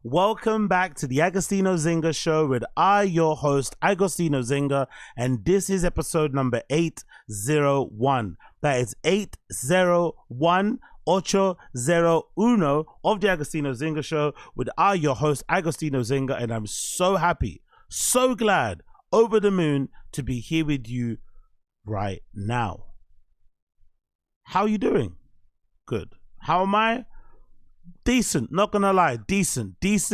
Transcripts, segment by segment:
Welcome back to the Agostino Zinga Show with your host, Agostino Zinga, and this is episode number 801. That is 801 801 of the Agostino Zinga Show with your host, Agostino Zinga, and I'm so happy, so glad, over the moon to be here with you right now. How are you doing? Good. How am I? Decent, not gonna lie, decent. Came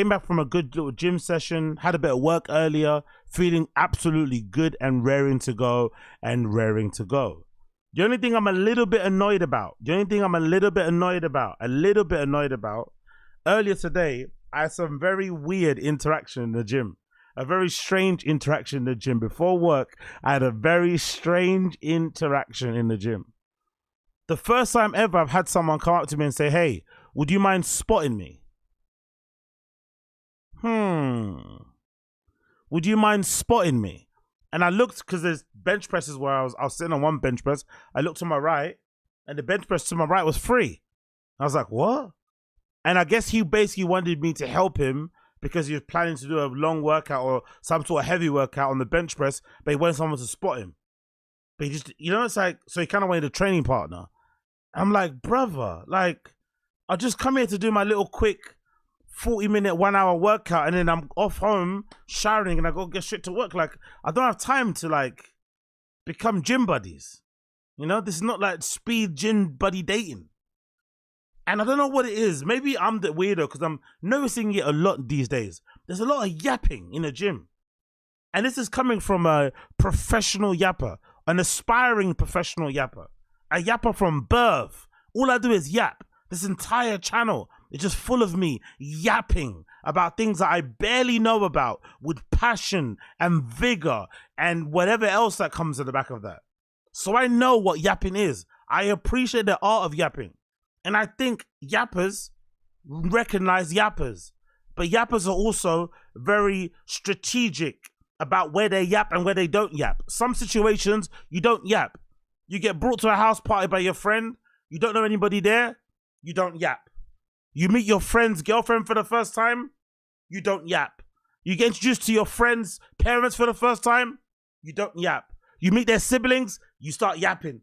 back from a good little gym session, had a bit of work earlier, feeling absolutely good and raring to go. The only thing I'm a little bit annoyed about, earlier today, I had some very weird interaction in the gym. A very strange interaction in the gym. Before work, I had a very strange interaction in the gym. The first time ever I've had someone come up to me and say, hey, would you mind spotting me? Would you mind spotting me? And I looked, because there's bench presses where I was sitting on one bench press. I looked to my right, and the bench press to my right was free. I was like, what? And I guess he basically wanted me to help him because he was planning to do a long workout or some sort of heavy workout on the bench press, but he wanted someone to spot him. But he just, it's like, so he kind of wanted a training partner. I'm like, brother, like, I just come here to do my little quick 40-minute, 1-hour workout, and then I'm off home showering and I go get straight to work. Like, I don't have time to, like, become gym buddies. This is not like speed gym buddy dating. And I don't know what it is. Maybe I'm the weirdo because I'm noticing it a lot these days. There's a lot of yapping in the gym. And this is coming from a professional yapper, an aspiring professional yapper, a yapper from birth. All I do is yap. This entire channel is just full of me yapping about things that I barely know about with passion and vigor and whatever else that comes at the back of that. So I know what yapping is. I appreciate the art of yapping. And I think yappers recognize yappers. But yappers are also very strategic about where they yap and where they don't yap. Some situations, you don't yap. You get brought to a house party by your friend, you don't know anybody there, you don't yap. You meet your friend's girlfriend for the first time, you don't yap. You get introduced to your friend's parents for the first time, you don't yap. You meet their siblings, you start yapping.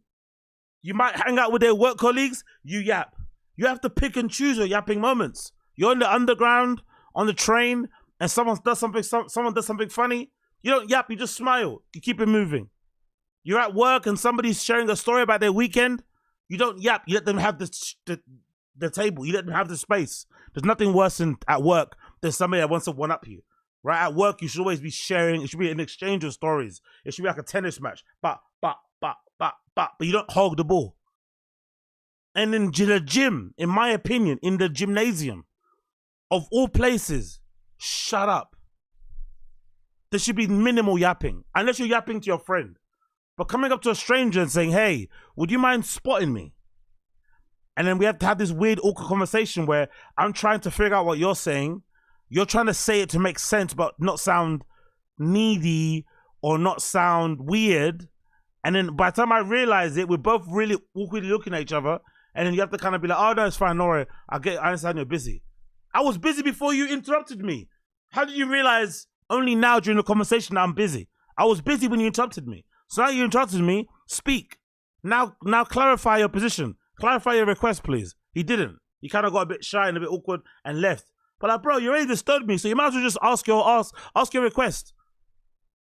You might hang out with their work colleagues, you yap. You have to pick and choose your yapping moments. You're in the underground, on the train, and someone does something funny, you don't yap, you just smile. You keep it moving. You're at work and somebody's sharing a story about their weekend. You don't yap. You let them have the table. You let them have the space. There's nothing worse at work than somebody that wants to one-up you. Right? At work, you should always be sharing. It should be an exchange of stories. It should be like a tennis match. But you don't hog the ball. And in the gym, in my opinion, in the gymnasium, of all places, shut up. There should be minimal yapping, unless you're yapping to your friend. But coming up to a stranger and saying, hey, would you mind spotting me? And then we have to have this weird, awkward conversation where I'm trying to figure out what you're saying. You're trying to say it to make sense, but not sound needy or not sound weird. And then by the time I realize it, we're both really awkwardly looking at each other. And then you have to kind of be like, oh, no, it's fine, Dore. I understand you're busy. I was busy before you interrupted me. How did you realize only now during the conversation that I'm busy? I was busy when you interrupted me. So now you interrupted me, speak. Now clarify your position. Clarify your request, please. He didn't. He kind of got a bit shy and a bit awkward and left. But like, bro, you already disturbed me, so you might as well just ask your request.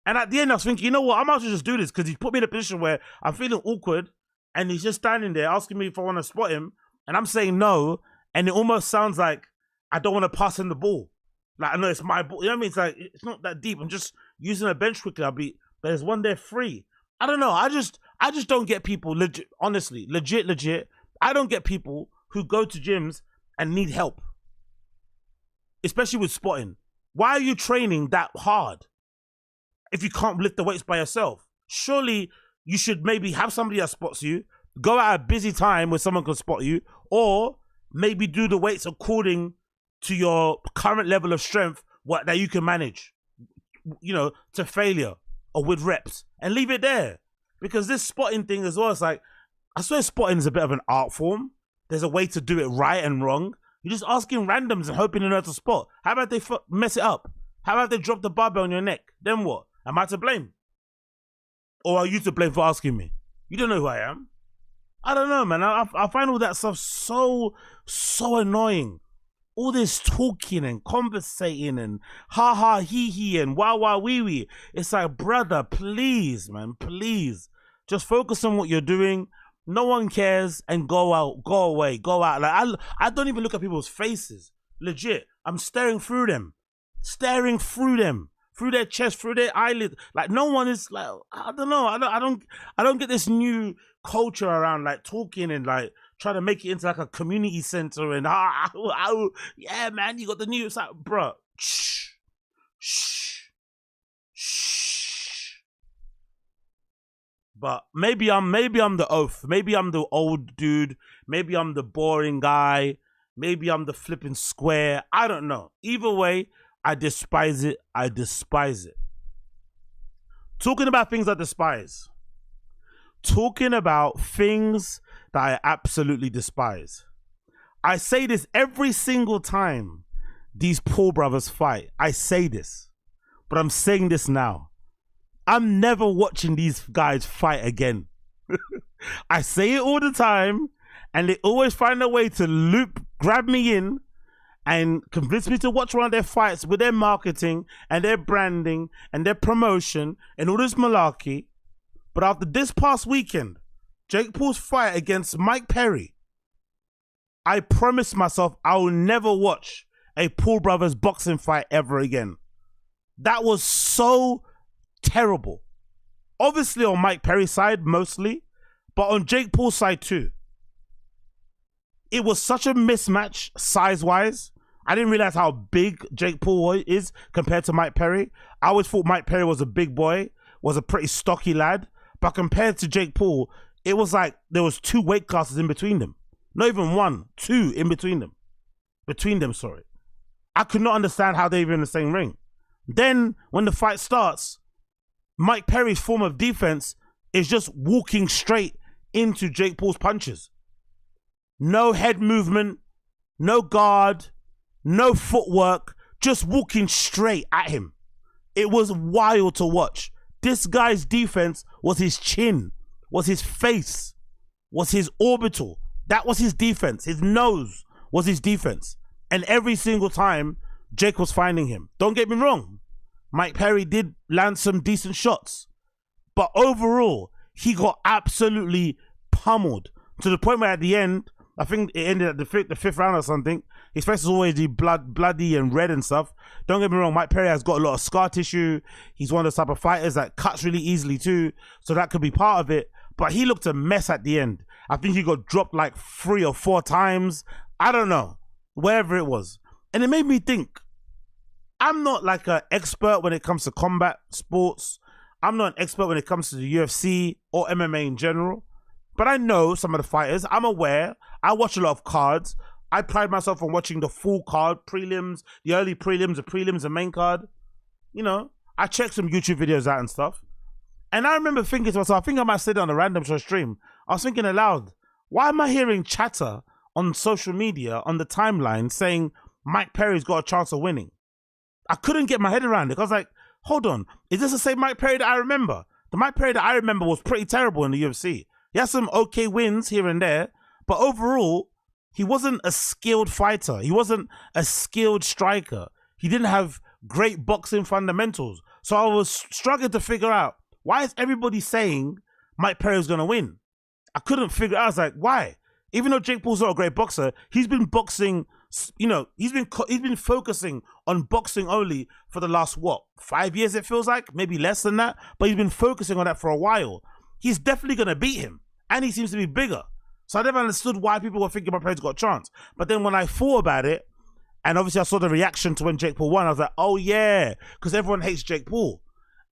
And at the end, I was thinking, you know what? I might as well just do this because he put me in a position where I'm feeling awkward and he's just standing there asking me if I want to spot him. And I'm saying no. And it almost sounds like I don't want to pass him the ball. Like, I know it's my ball. You know what I mean? It's like, it's not that deep. I'm just using a bench quickly. But there's one there free. I don't know. I just don't get people, legit. I don't get people who go to gyms and need help. Especially with spotting. Why are you training that hard if you can't lift the weights by yourself? Surely you should maybe have somebody that spots you, go at a busy time where someone can spot you, or maybe do the weights according to your current level of strength that you can manage, to failure or with reps, and leave it there. Because this spotting thing as well, it's like, I swear spotting is a bit of an art form. There's a way to do it right and wrong. You're just asking randoms and hoping to know to spot. How about they mess it up? How about they drop the barbell on your neck? Then what? Am I to blame? Or are you to blame for asking me? You don't know who I am. I don't know, man. I find all that stuff so annoying. All this talking and conversating and ha ha he he and wah wah wee wee. It's like, brother, please, man, please. Just focus on what you're doing. No one cares, and go out, go away, go out. Like I don't even look at people's faces. Legit. I'm staring through them. Through their chest, through their eyelid. Like, no one is like, I don't know. I don't get this new culture around like talking and like trying to make it into like a community center and yeah, man, you got the news. It's like, bro, shh. But maybe I'm the oaf. Maybe I'm the old dude. Maybe I'm the boring guy. Maybe I'm the flipping square. I don't know. Either way, I despise it. I despise it. Talking about things I despise. Talking about things that I absolutely despise. I say this every single time these Paul brothers fight. I say this, but I'm saying this now. I'm never watching these guys fight again. I say it all the time, and they always find a way to grab me in and convince me to watch one of their fights with their marketing and their branding and their promotion and all this malarkey. But after this past weekend, Jake Paul's fight against Mike Perry, I promised myself I will never watch a Paul brothers boxing fight ever again. That was so terrible. Obviously on Mike Perry's side mostly, but on Jake Paul's side too. It was such a mismatch size-wise. I didn't realize how big Jake Paul is compared to Mike Perry. I always thought Mike Perry was a big boy, was a pretty stocky lad, but compared to Jake Paul, it was like there was 2 weight classes in between them. Not even 1, 2 in between them. Sorry. I could not understand how they were in the same ring. Then when the fight starts, Mike Perry's form of defense is just walking straight into Jake Paul's punches. No head movement, no guard, no footwork, just walking straight at him. It was wild to watch. This guy's defense was his chin, was his face, was his orbital. That was his defense. His nose was his defense. And every single time, Jake was finding him. Don't get me wrong. Mike Perry did land some decent shots. But overall, he got absolutely pummeled. To the point where at the end, I think it ended at the fifth round or something, his face is always bloody and red and stuff. Don't get me wrong, Mike Perry has got a lot of scar tissue. He's one of those type of fighters that cuts really easily too. So that could be part of it. But he looked a mess at the end. I think he got dropped like 3 or 4 times. I don't know. Wherever it was. And it made me think, I'm not like an expert when it comes to combat sports. I'm not an expert when it comes to the UFC or MMA in general. But I know some of the fighters. I'm aware. I watch a lot of cards. I pride myself on watching the full card, prelims, the early prelims, the main card. You know, I check some YouTube videos out and stuff. And I remember thinking to myself, I think I might say that on a random show stream. I was thinking aloud, why am I hearing chatter on social media, on the timeline, saying Mike Perry's got a chance of winning? I couldn't get my head around it. I was like, hold on, is this the same Mike Perry that I remember? The Mike Perry that I remember was pretty terrible in the UFC. He had some okay wins here and there, but overall, he wasn't a skilled fighter. He wasn't a skilled striker. He didn't have great boxing fundamentals. So I was struggling to figure out, why is everybody saying Mike Perry was going to win? I couldn't figure out. I was like, why? Even though Jake Paul's not a great boxer, he's been boxing, you know, he's been focusing on boxing only for the last, 5 years it feels like? Maybe less than that. But he's been focusing on that for a while. He's definitely going to beat him. And he seems to be bigger. So I never understood why people were thinking Mike Perry's got a chance. But then when I thought about it, and obviously I saw the reaction to when Jake Paul won, I was like, oh yeah, because everyone hates Jake Paul.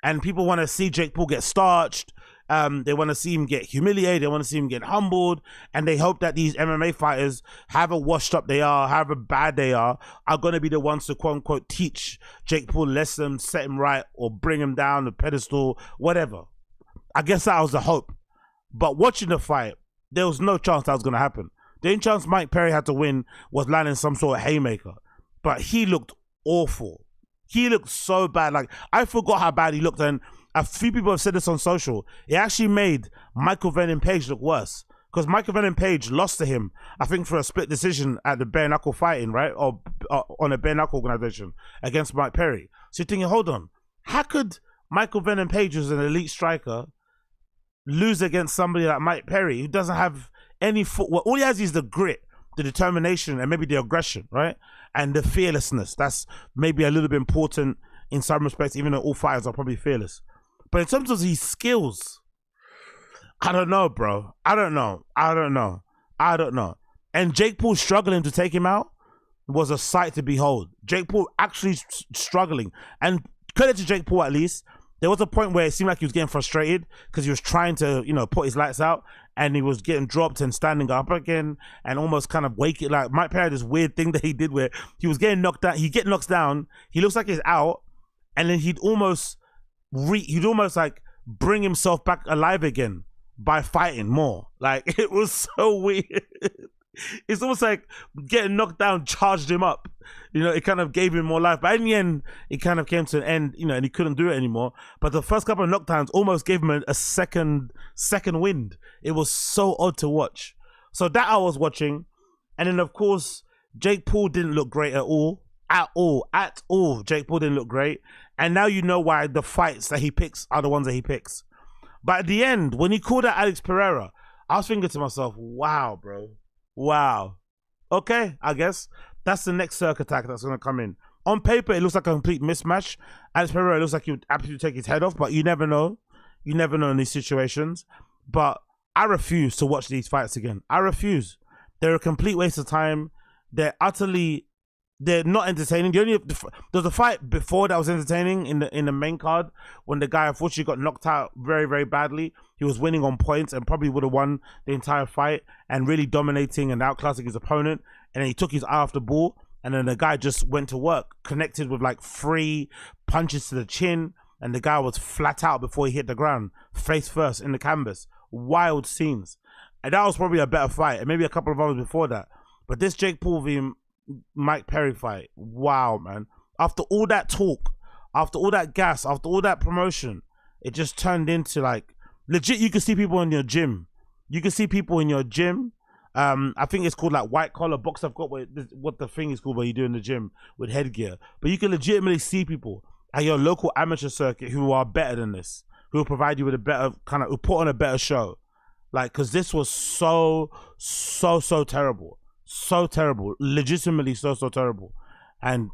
And people want to see Jake Paul get starched. They want to see him get humiliated. They want to see him get humbled. And they hope that these MMA fighters, however washed up they are, however bad they are going to be the ones to quote unquote teach Jake Paul lessons, set him right, or bring him down the pedestal, whatever. I guess that was the hope. But watching the fight, there was no chance that was going to happen. The only chance Mike Perry had to win was landing some sort of haymaker. But he looked awful. He looked so bad. Like, I forgot how bad he looked. And a few people have said this on social. It actually made Michael Venom Page look worse. Because Michael Venom Page lost to him, I think, for a split decision at the bare knuckle fighting, right? Or on a bare knuckle organization against Mike Perry. So you're thinking, hold on. How could Michael Venom Page, who's an elite striker, lose against somebody like Mike Perry who doesn't have any footwork? All he has is the grit, the determination, and maybe the aggression, right? And the fearlessness. That's maybe a little bit important in some respects, even though all fighters are probably fearless. But in terms of his skills, I don't know, bro. I don't know. And Jake Paul struggling to take him out was a sight to behold. Jake Paul actually struggling. And credit to Jake Paul, at least. There was a point where it seemed like he was getting frustrated because he was trying to, put his lights out, and he was getting dropped and standing up again and almost kind of waking. Like, Mike Perry had this weird thing that he did where he was getting knocked down. He'd get knocked down. He looks like he's out, and then he'd almost like bring himself back alive again by fighting more. Like, it was so weird. It's almost like getting knocked down charged him up. It kind of gave him more life. But in the end, it kind of came to an end, and he couldn't do it anymore. But the first couple of knockdowns almost gave him a second wind. It was so odd to watch. So that I was watching. And then, of course, Jake Paul didn't look great at all. At all. Jake Paul didn't look great. And now you know why the fights that he picks are the ones that he picks. But at the end, when he called out Alex Pereira, I was thinking to myself, wow, bro. Wow. Okay, I guess that's the next Cirque attack that's going to come in. On paper, it looks like a complete mismatch. Alex Pereira looks like he would absolutely take his head off, but you never know. You never know in these situations. But I refuse to watch these fights again. I refuse. They're a complete waste of time. They're not entertaining. There's a fight before that was entertaining in the main card when the guy unfortunately got knocked out very, very badly. He was winning on points and probably would have won the entire fight and really dominating and outclassing his opponent. And then he took his eye off the ball, and then the guy just went to work, connected with like 3 punches to the chin, and the guy was flat out before he hit the ground, face first in the canvas. Wild scenes. And that was probably a better fight, and maybe a couple of others before that. But this Jake Paul v Mike Perry fight, wow, man. After all that talk, after all that gas, after all that promotion, it just turned into like, legit, you can see people in your gym. I think it's called like white collar box. I've got what the thing is called where you do in the gym with headgear. But you can legitimately see people at your local amateur circuit who are better than this, who will provide you with a better who put on a better show. Like, because this was so terrible. So terrible, legitimately so terrible. And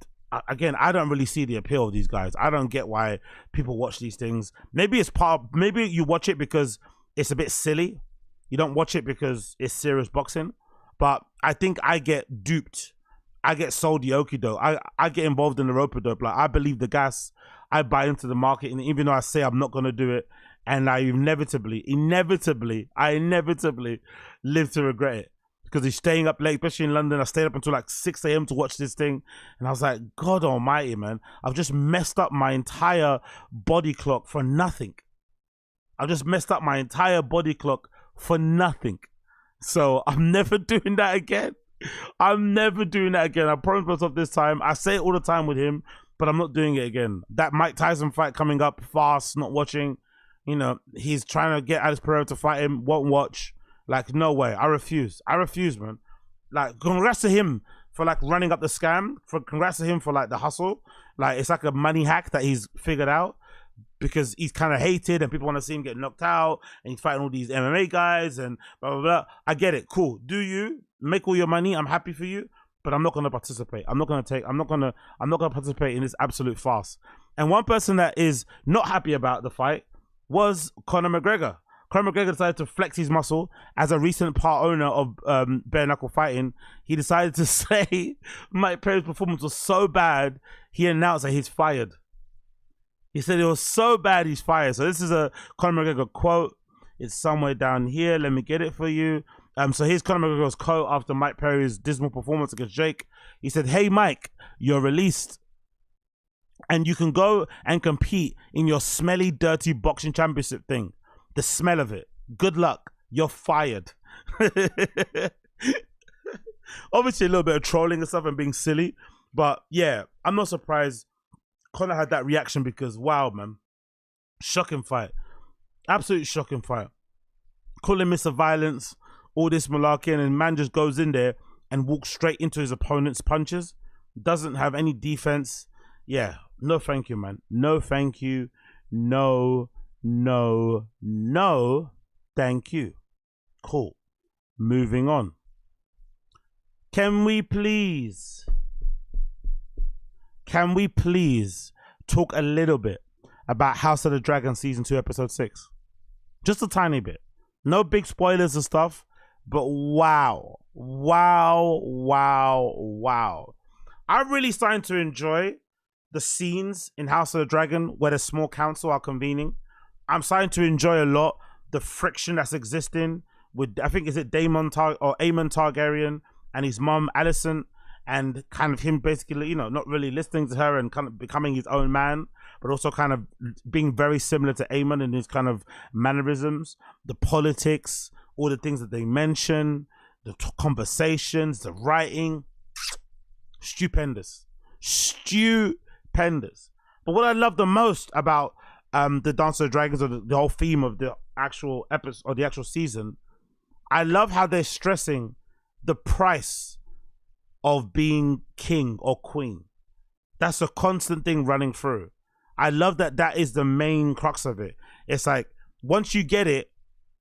again, I don't really see the appeal of these guys. I don't get why people watch these things. Maybe you watch it because it's a bit silly. You don't watch it because it's serious boxing. But I think I get duped. I get sold the okie-doke. I get involved in the rope-a-dope. Like, I believe the gas. I buy into the market, and even though I say I'm not going to do it, and I inevitably live to regret it. Because he's staying up late, especially in London. I stayed up until like 6 a.m. to watch this thing. And I was like, God almighty, man. I've just messed up my entire body clock for nothing. So I'm never doing that again. I promised myself this time. I say it all the time with him, but I'm not doing it again. That Mike Tyson fight coming up fast, not watching. He's trying to get Alex Pereira to fight him, won't watch. Like, no way. I refuse, man. Like, congrats to him for like running up the scam. Congrats to him for like the hustle. Like, it's like a money hack that he's figured out because he's kind of hated and people want to see him get knocked out and he's fighting all these MMA guys and blah, blah, blah. I get it. Cool. Do you make all your money? I'm happy for you, but I'm not going to participate. I'm not going to participate in this absolute farce. And one person that is not happy about the fight was Conor McGregor. Conor McGregor decided to flex his muscle. As a recent part owner of bare knuckle fighting, he decided to say Mike Perry's performance was so bad, he announced that he's fired. He said it was so bad, he's fired. So this is a Conor McGregor quote. It's somewhere down here. Let me get it for you. So here's Conor McGregor's quote after Mike Perry's dismal performance against Jake. He said, "Hey, Mike, you're released. And you can go and compete in your smelly, dirty boxing championship thing. The smell of it. Good luck. You're fired." Obviously, a little bit of trolling and stuff and being silly. But yeah, I'm not surprised Conor had that reaction because, wow, man. Shocking fight. Absolute shocking fight. Calling Mr. Violence, all this malarkey, and man just goes in there and walks straight into his opponent's punches. Doesn't have any defense. Yeah, no thank you, man. No thank you. No thank you. Cool. Moving on. Can we please talk a little bit about House of the Dragon Season 2, Episode 6? Just a tiny bit. No big spoilers and stuff, but wow. I'm really starting to enjoy the scenes in House of the Dragon where the small council are convening. I'm starting to enjoy a lot the friction that's existing with, I think, is it Aime Targaryen and his mom Alicent, and kind of him basically, you know, not really listening to her and kind of becoming his own man, but also kind of being very similar to Aemon in his kind of mannerisms, the politics, all the things that they mention, the conversations, the writing. Stupendous. But what I love the most about the Dance of the Dragons, or the whole theme of the actual episode or the actual season, I love how they're stressing the price of being king or queen. That's a constant thing running through. I love that that is the main crux of it. It's like, once you get it,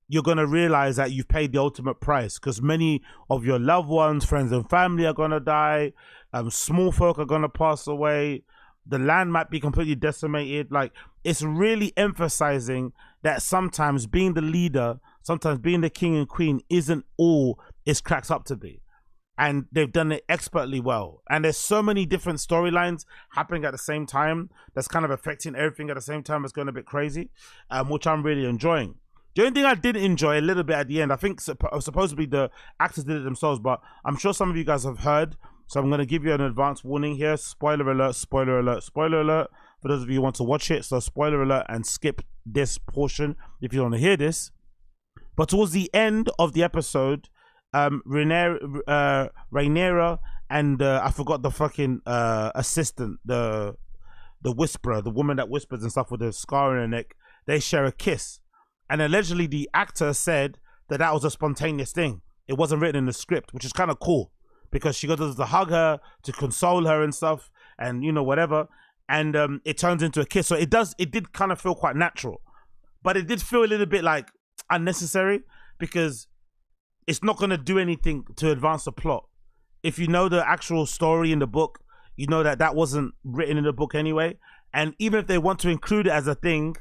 you're going to realize that you've paid the ultimate price, because many of your loved ones, friends and family are going to die. Small folk are going to pass away. The land might be completely decimated. Like, it's really emphasizing that sometimes being the leader, sometimes being the king and queen isn't all it's cracked up to be. And they've done it expertly well. And there's so many different storylines happening at the same time that's kind of affecting everything at the same time. It's going a bit crazy, which I'm really enjoying. The only thing I didn't enjoy a little bit at the end, I think supposedly the actors did it themselves, but I'm sure some of you guys have heard. So I'm going to give you an advance warning here. Spoiler alert, spoiler alert, spoiler alert. For those of you who want to watch it. So spoiler alert, and skip this portion if you want to hear this. But towards the end of the episode, Rhaenyra and I forgot the fucking assistant, the whisperer, the woman that whispers and stuff with the scar in her neck, they share a kiss. And allegedly the actor said that that was a spontaneous thing. It wasn't written in the script, which is kind of cool, because she goes to hug her, to console her and stuff, and, you know, whatever. And it turns into a kiss. So it did kind of feel quite natural, but it did feel a little bit like unnecessary, because it's not going to do anything to advance the plot. If you know the actual story in the book, you know that that wasn't written in the book anyway. And even if they want to include it as a thing,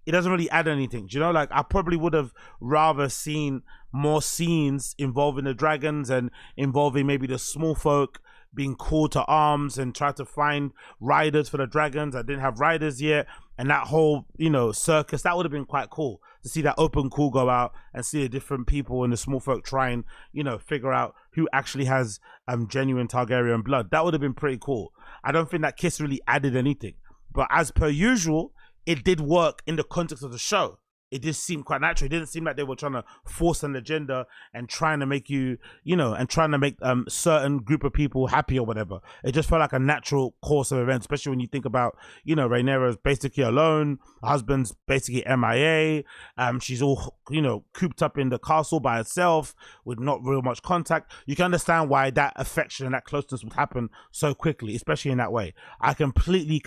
it doesn't really add anything. Do you know, like, I probably would have rather seen more scenes involving the dragons and involving maybe the small folk being called to arms and try to find riders for the dragons. I didn't have riders yet. And that whole, you know, circus, that would have been quite cool to see that open call go out and see the different people and the small folk try and, you know, figure out who actually has genuine Targaryen blood. That would have been pretty cool. I don't think that kiss really added anything. But as per usual, it did work in the context of the show. It just seemed quite natural. It didn't seem like they were trying to force an agenda and trying to make you, you know, and trying to make certain group of people happy or whatever. It just felt like a natural course of events, especially when you think about, you know, Rhaenyra's basically alone. Her husband's basically MIA. She's all, you know, cooped up in the castle by herself with not real much contact. You can understand why that affection and that closeness would happen so quickly, especially in that way. I completely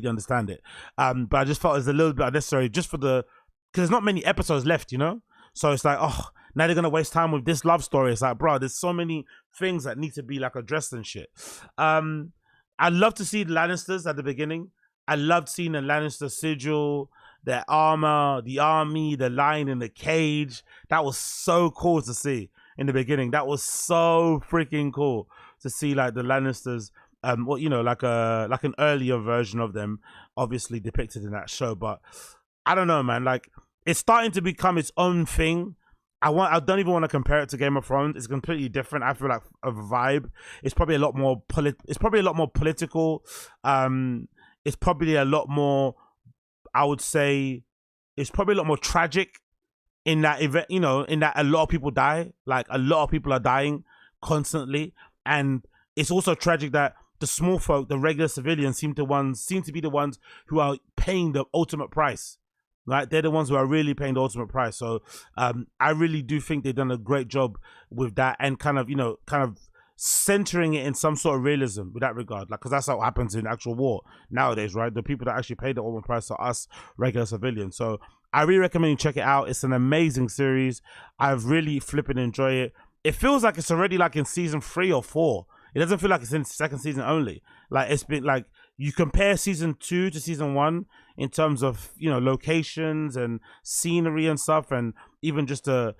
understand it. But I just felt it was a little bit unnecessary just for the, because there's not many episodes left, you know? So it's like, oh, now they're going to waste time with this love story. It's like, bro, there's so many things that need to be like addressed and shit. I'd love to see the Lannisters at the beginning. I loved seeing the Lannister sigil, their armor, the army, the lion in the cage. That was so cool to see in the beginning. That was so freaking cool to see, like, the Lannisters, well, you know, like an earlier version of them, obviously depicted in that show. But I don't know, man. Like, it's starting to become its own thing. I don't even want to compare it to Game of Thrones. It's completely different. I feel like a vibe. It's probably a lot more it's probably a lot more political. It's probably a lot more, I would say, it's probably a lot more tragic in that event, you know, in that a lot of people die. Like, a lot of people are dying constantly. And it's also tragic that the small folk, the regular civilians, seem to be the ones who are paying the ultimate price. Right, they're the ones who are really paying the ultimate price. So I really do think they've done a great job with that, and kind of centering it in some sort of realism with that regard, like, because that's how it happens in actual war nowadays, right? The people that actually pay the ultimate price are us regular civilians. So I really recommend you check it out. It's an amazing series. I've really flipping enjoy it. It feels like it's already like in season 3 or 4. It doesn't feel like it's in second season only. Like, it's been like, you compare season 2 to season 1 in terms of, locations and scenery and stuff, and even just the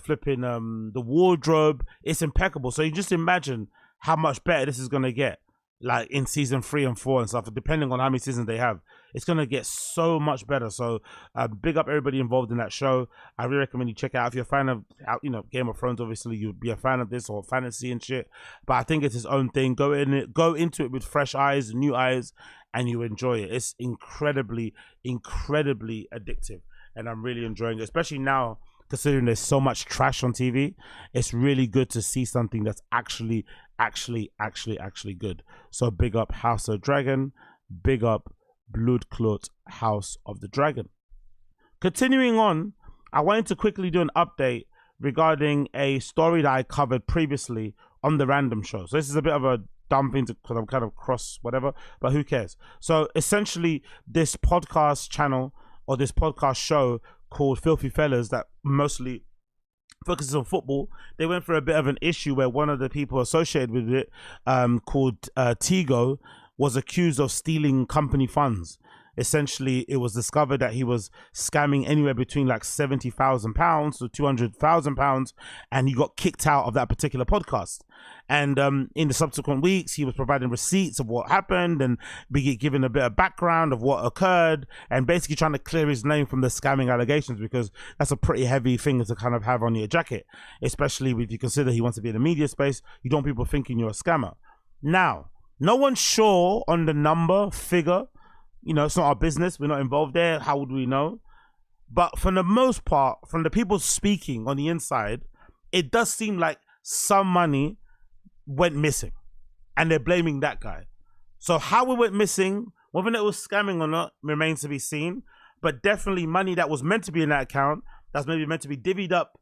flipping the wardrobe. It's impeccable. So you just imagine how much better this is gonna get, like in season 3 and 4 and stuff, depending on how many seasons they have. It's gonna get so much better. So big up everybody involved in that show. I really recommend you check it out. If you're a fan of Game of Thrones, obviously you'd be a fan of this, or fantasy and shit, but I think it's its own thing. Go into it with fresh eyes, new eyes, and you enjoy it. It's incredibly addictive, and I'm really enjoying it, especially now considering there's so much trash on TV. It's really good to see something that's actually good. So big up House of Dragon, big up Bloodclot House of the Dragon. Continuing on, I wanted to quickly do an update regarding a story that I covered previously on the Random Show. So this is a bit of a dumb thing because I'm kind of cross whatever, but who cares? So essentially, this podcast channel or this podcast show called Filthy Fellas that mostly focuses on football, they went for a bit of an issue where one of the people associated with it, called Tego, was accused of stealing company funds. Essentially, it was discovered that he was scamming anywhere between like £70,000 to £200,000, and he got kicked out of that particular podcast. And in the subsequent weeks, he was providing receipts of what happened and be given a bit of background of what occurred, and basically trying to clear his name from the scamming allegations, because that's a pretty heavy thing to kind of have on your jacket, especially if you consider he wants to be in the media space. You don't want people thinking you're a scammer. Now, no one's sure on the figure. It's not our business. We're not involved there. How would we know? But for the most part, from the people speaking on the inside, it does seem like some money went missing, and they're blaming that guy. So how it went missing, whether it was scamming or not, remains to be seen. But definitely money that was meant to be in that account, that's maybe meant to be divvied up,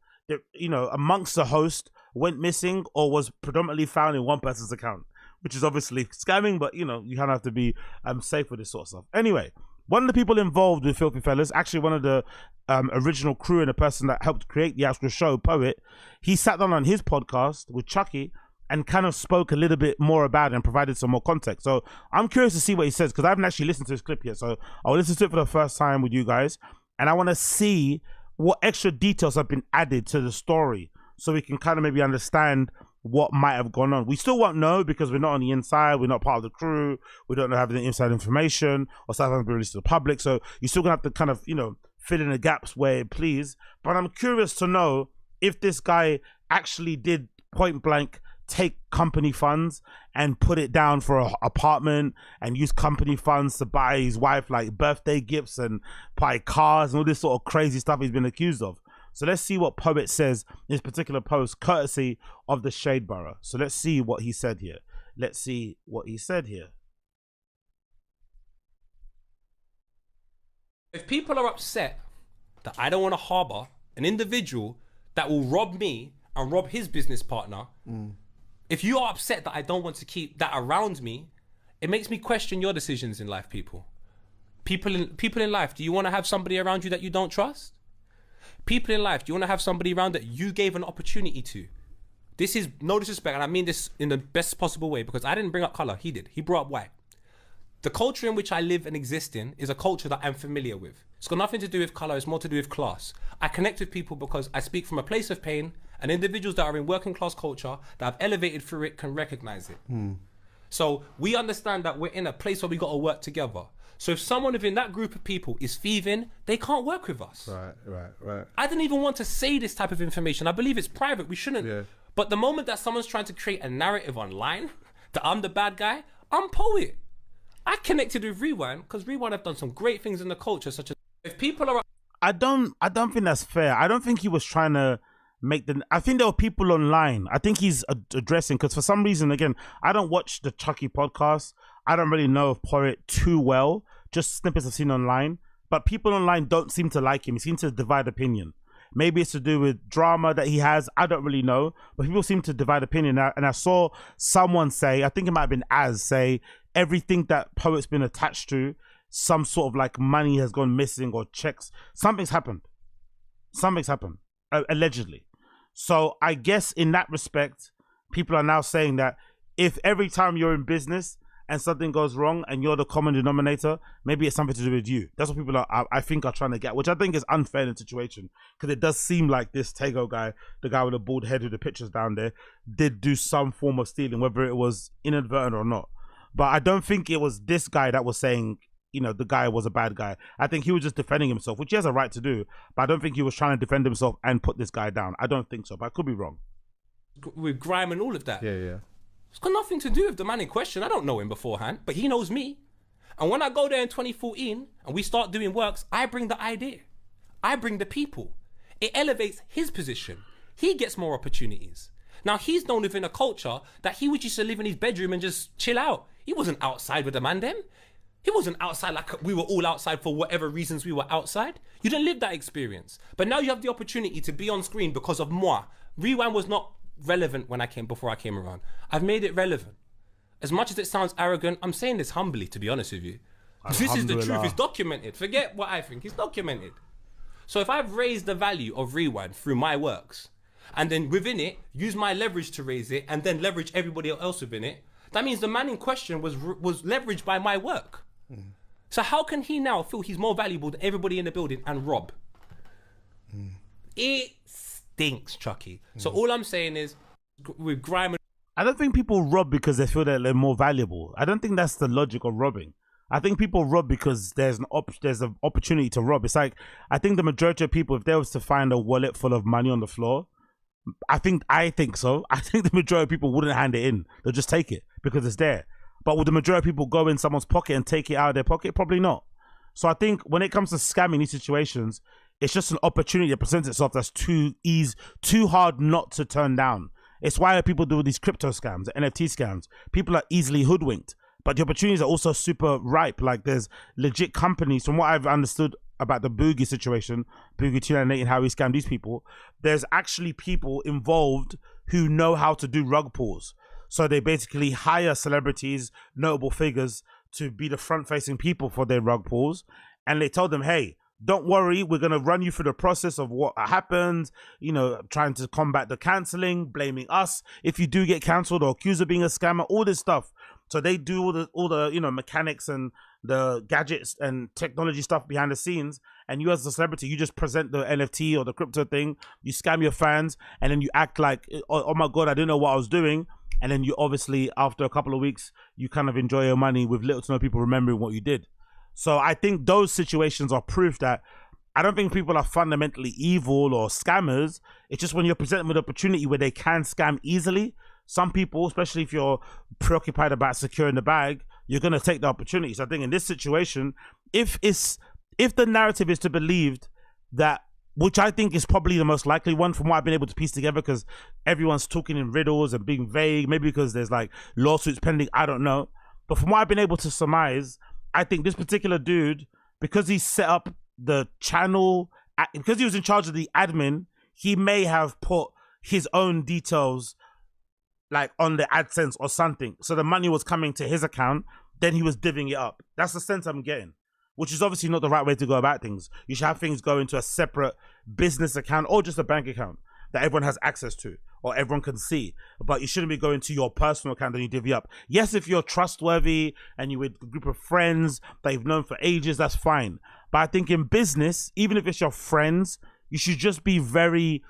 amongst the host, went missing or was predominantly found in one person's account, which is obviously scamming, but you kind of have to be safe with this sort of stuff. Anyway, one of the people involved with Filthy Fellas, actually one of the original crew and the person that helped create the actual show, Poet, he sat down on his podcast with Chucky and kind of spoke a little bit more about it and provided some more context. So I'm curious to see what he says, because I haven't actually listened to his clip yet. So I'll listen to it for the first time with you guys, and I want to see what extra details have been added to the story, so we can kind of maybe understand what might have gone on. We still won't know because we're not on the inside, we're not part of the crew, we don't have the inside information, or stuff hasn't been released to the public. So you're still gonna have to kind of, fill in the gaps where it please. But I'm curious to know if this guy actually did point blank take company funds and put it down for an apartment, and use company funds to buy his wife like birthday gifts and buy cars and all this sort of crazy stuff he's been accused of. So let's see what Poet says in this particular post, courtesy of the Shade Borough. So let's see what he said here. If people are upset that I don't want to harbour an individual that will rob me and rob his business partner, if you are upset that I don't want to keep that around me, it makes me question your decisions in life, people. People in life, do you want to have somebody around you that you don't trust? People in life, do you want to have somebody around that you gave an opportunity to? This is no disrespect, and I mean this in the best possible way, because I didn't bring up colour, he did. He brought up white. The culture in which I live and exist in is a culture that I'm familiar with. It's got nothing to do with colour, it's more to do with class. I connect with people because I speak from a place of pain, and individuals that are in working class culture that have elevated through it can recognise it. So we understand that we're in a place where we got to work together. So if someone within that group of people is thieving, they can't work with us. Right. I didn't even want to say this type of information. I believe it's private, we shouldn't. Yeah. But the moment that someone's trying to create a narrative online, that I'm the bad guy, I'm Poet. I connected with Rewind because Rewind have done some great things in the culture, such as if people are... I don't think that's fair. I don't think he was trying to I think there were people online. I think he's addressing, because for some reason, again, I don't watch the Chucky podcast. I don't really know of Porritt too well. Just snippets I've seen online. But people online don't seem to like him. He seems to divide opinion. Maybe it's to do with drama that he has. I don't really know. But people seem to divide opinion. And I saw someone say, I think it might have been say, everything that Poet's been attached to, some sort of like money has gone missing or checks. Something's happened. Allegedly. So I guess in that respect, people are now saying that if every time you're in business and something goes wrong and you're the common denominator, maybe it's something to do with you. That's what people I think are trying to get, which I think is unfair in the situation, because it does seem like this Tego guy, the guy with the bald head with the pictures down there, did do some form of stealing, whether it was inadvertent or not. But I don't think it was this guy that was saying, the guy was a bad guy. I think he was just defending himself, which he has a right to do. But I don't think he was trying to defend himself and put this guy down. I don't think so, but I could be wrong. With grime and all of that. Yeah. It's got nothing to do with the man in question. I don't know him beforehand, but he knows me. And when I go there in 2014 and we start doing works, I bring the idea. I bring the people. It elevates his position. He gets more opportunities. Now, he's known within a culture that he would used to live in his bedroom and just chill out. He wasn't outside with the man them. He wasn't outside like we were all outside for whatever reasons we were outside. You didn't live that experience. But now you have the opportunity to be on screen because of moi. Rewind was not relevant before I came around. I've made it relevant. As much as it sounds arrogant, I'm saying this humbly, to be honest with you. This is the truth. It's documented. Forget what I think. It's documented. So if I've raised the value of Rewind through my works, and then within it, use my leverage to raise it, and then leverage everybody else within it, that means the man in question was leveraged by my work. So how can he now feel he's more valuable than everybody in the building and rob? It stinks, Chucky. So all I'm saying is, with grime, I don't think people rob because they feel that they're more valuable. I don't think that's the logic of robbing. I think people rob because there's an opportunity to rob. It's like, I think the majority of people, if they was to find a wallet full of money on the floor, I think so. I think the majority of people wouldn't hand it in. They'll just take it because it's there. But would the majority of people go in someone's pocket and take it out of their pocket? Probably not. So I think when it comes to scamming these situations, it's just an opportunity that presents itself that's too hard not to turn down. It's why people do these crypto scams, NFT scams. People are easily hoodwinked, but the opportunities are also super ripe. Like there's legit companies, from what I've understood about the Boogie situation, Boogie 298 and how he scammed these people, there's actually people involved who know how to do rug pulls. So they basically hire celebrities, notable figures, to be the front-facing people for their rug pulls. And they tell them, hey, don't worry, we're going to run you through the process of what happens, trying to combat the cancelling, blaming us if you do get cancelled or accused of being a scammer, all this stuff. So they do all the mechanics and the gadgets and technology stuff behind the scenes. And you as a celebrity, you just present the NFT or the crypto thing, you scam your fans, and then you act like, oh my God, I didn't know what I was doing. And then you obviously, after a couple of weeks, you kind of enjoy your money with little to no people remembering what you did. So I think those situations are proof that I don't think people are fundamentally evil or scammers. It's just when you're presented with an opportunity where they can scam easily, some people, especially if you're preoccupied about securing the bag, you're going to take the opportunity. So I think in this situation, if the narrative is to believe that, which I think is probably the most likely one from what I've been able to piece together, because everyone's talking in riddles and being vague, maybe because there's like lawsuits pending, I don't know. But from what I've been able to surmise, I think this particular dude, because he set up the channel, because he was in charge of the admin, he may have put his own details like on the AdSense or something. So the money was coming to his account, then he was divvying it up. That's the sense I'm getting. Which is obviously not the right way to go about things. You should have things go into a separate business account or just a bank account that everyone has access to or everyone can see. But you shouldn't be going to your personal account and you divvy up. Yes, if you're trustworthy and you're with a group of friends that you've known for ages, that's fine. But I think in business, even if it's your friends, you should just be very,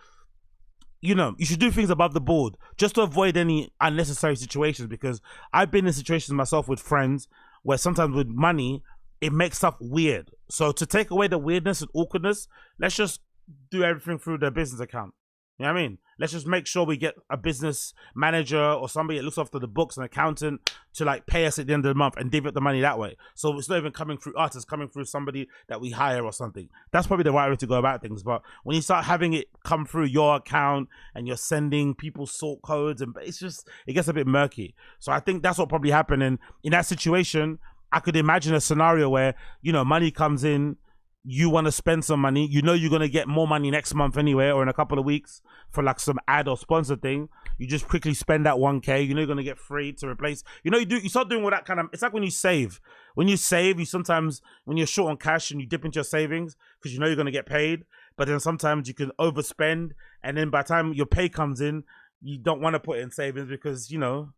you should do things above the board just to avoid any unnecessary situations, because I've been in situations myself with friends where sometimes with money, it makes stuff weird. So to take away the weirdness and awkwardness, let's just do everything through their business account. You know what I mean? Let's just make sure we get a business manager or somebody that looks after the books, an accountant, to like pay us at the end of the month and divvy the money that way. So it's not even coming through us, it's coming through somebody that we hire or something. That's probably the right way to go about things. But when you start having it come through your account and you're sending people sort codes, and it gets a bit murky. So I think that's what probably happened. And in that situation, I could imagine a scenario where, you know, money comes in, you want to spend some money, you know you're going to get more money next month anyway, or in a couple of weeks for like some ad or sponsor thing. You just quickly spend that 1K, you know you're going to get free to replace. You know, you start doing all that kind of, it's like when you save. When you save, you sometimes, when you're short on cash and you dip into your savings because you know you're going to get paid, but then sometimes you can overspend, and then by the time your pay comes in, you don't want to put it in savings because, you know,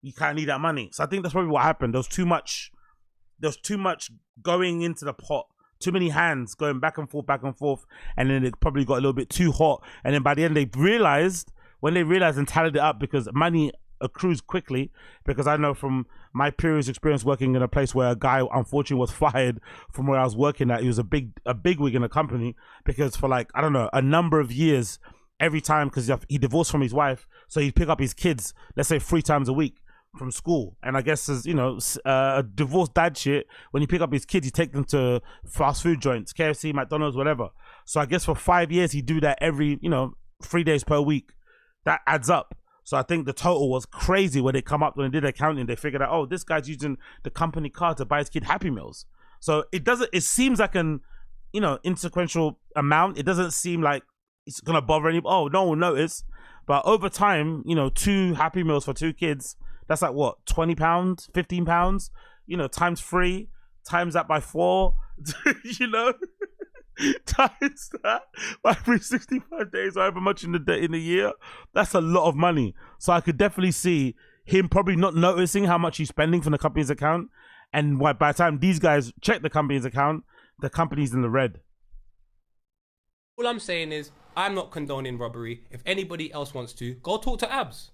you kind of need that money. So I think that's probably what happened. There was too much going into the pot. Too many hands going back and forth, and then it probably got a little bit too hot. And then by the end, when they realized and tallied it up, because money accrues quickly. Because I know from my previous experience working in a place where a guy unfortunately was fired from where I was working at. He was a big wig in a company because for like, I don't know, a number of years, every time, because he divorced from his wife, so he'd pick up his kids, let's say 3 times a week from school. And I guess, as you know, a divorced dad shit, when you pick up his kids, you take them to fast food joints, KFC, McDonald's, whatever. So I guess for 5 years he'd do that every, 3 days per week. That adds up. So I think the total was crazy when they did accounting. They figured out, oh, this guy's using the company card to buy his kid Happy Meals. So it seems like an insequential amount. It doesn't seem like it's gonna bother anybody. Oh, no one will notice. But over time, 2 Happy Meals for 2 kids, that's like what, £20, £15, times 3, times that by 4, times that by 365 days, however much in the year. That's a lot of money. So I could definitely see him probably not noticing how much he's spending from the company's account. And by the time these guys check the company's account, the company's in the red. All I'm saying is, I'm not condoning robbery. If anybody else wants to, go talk to Abs.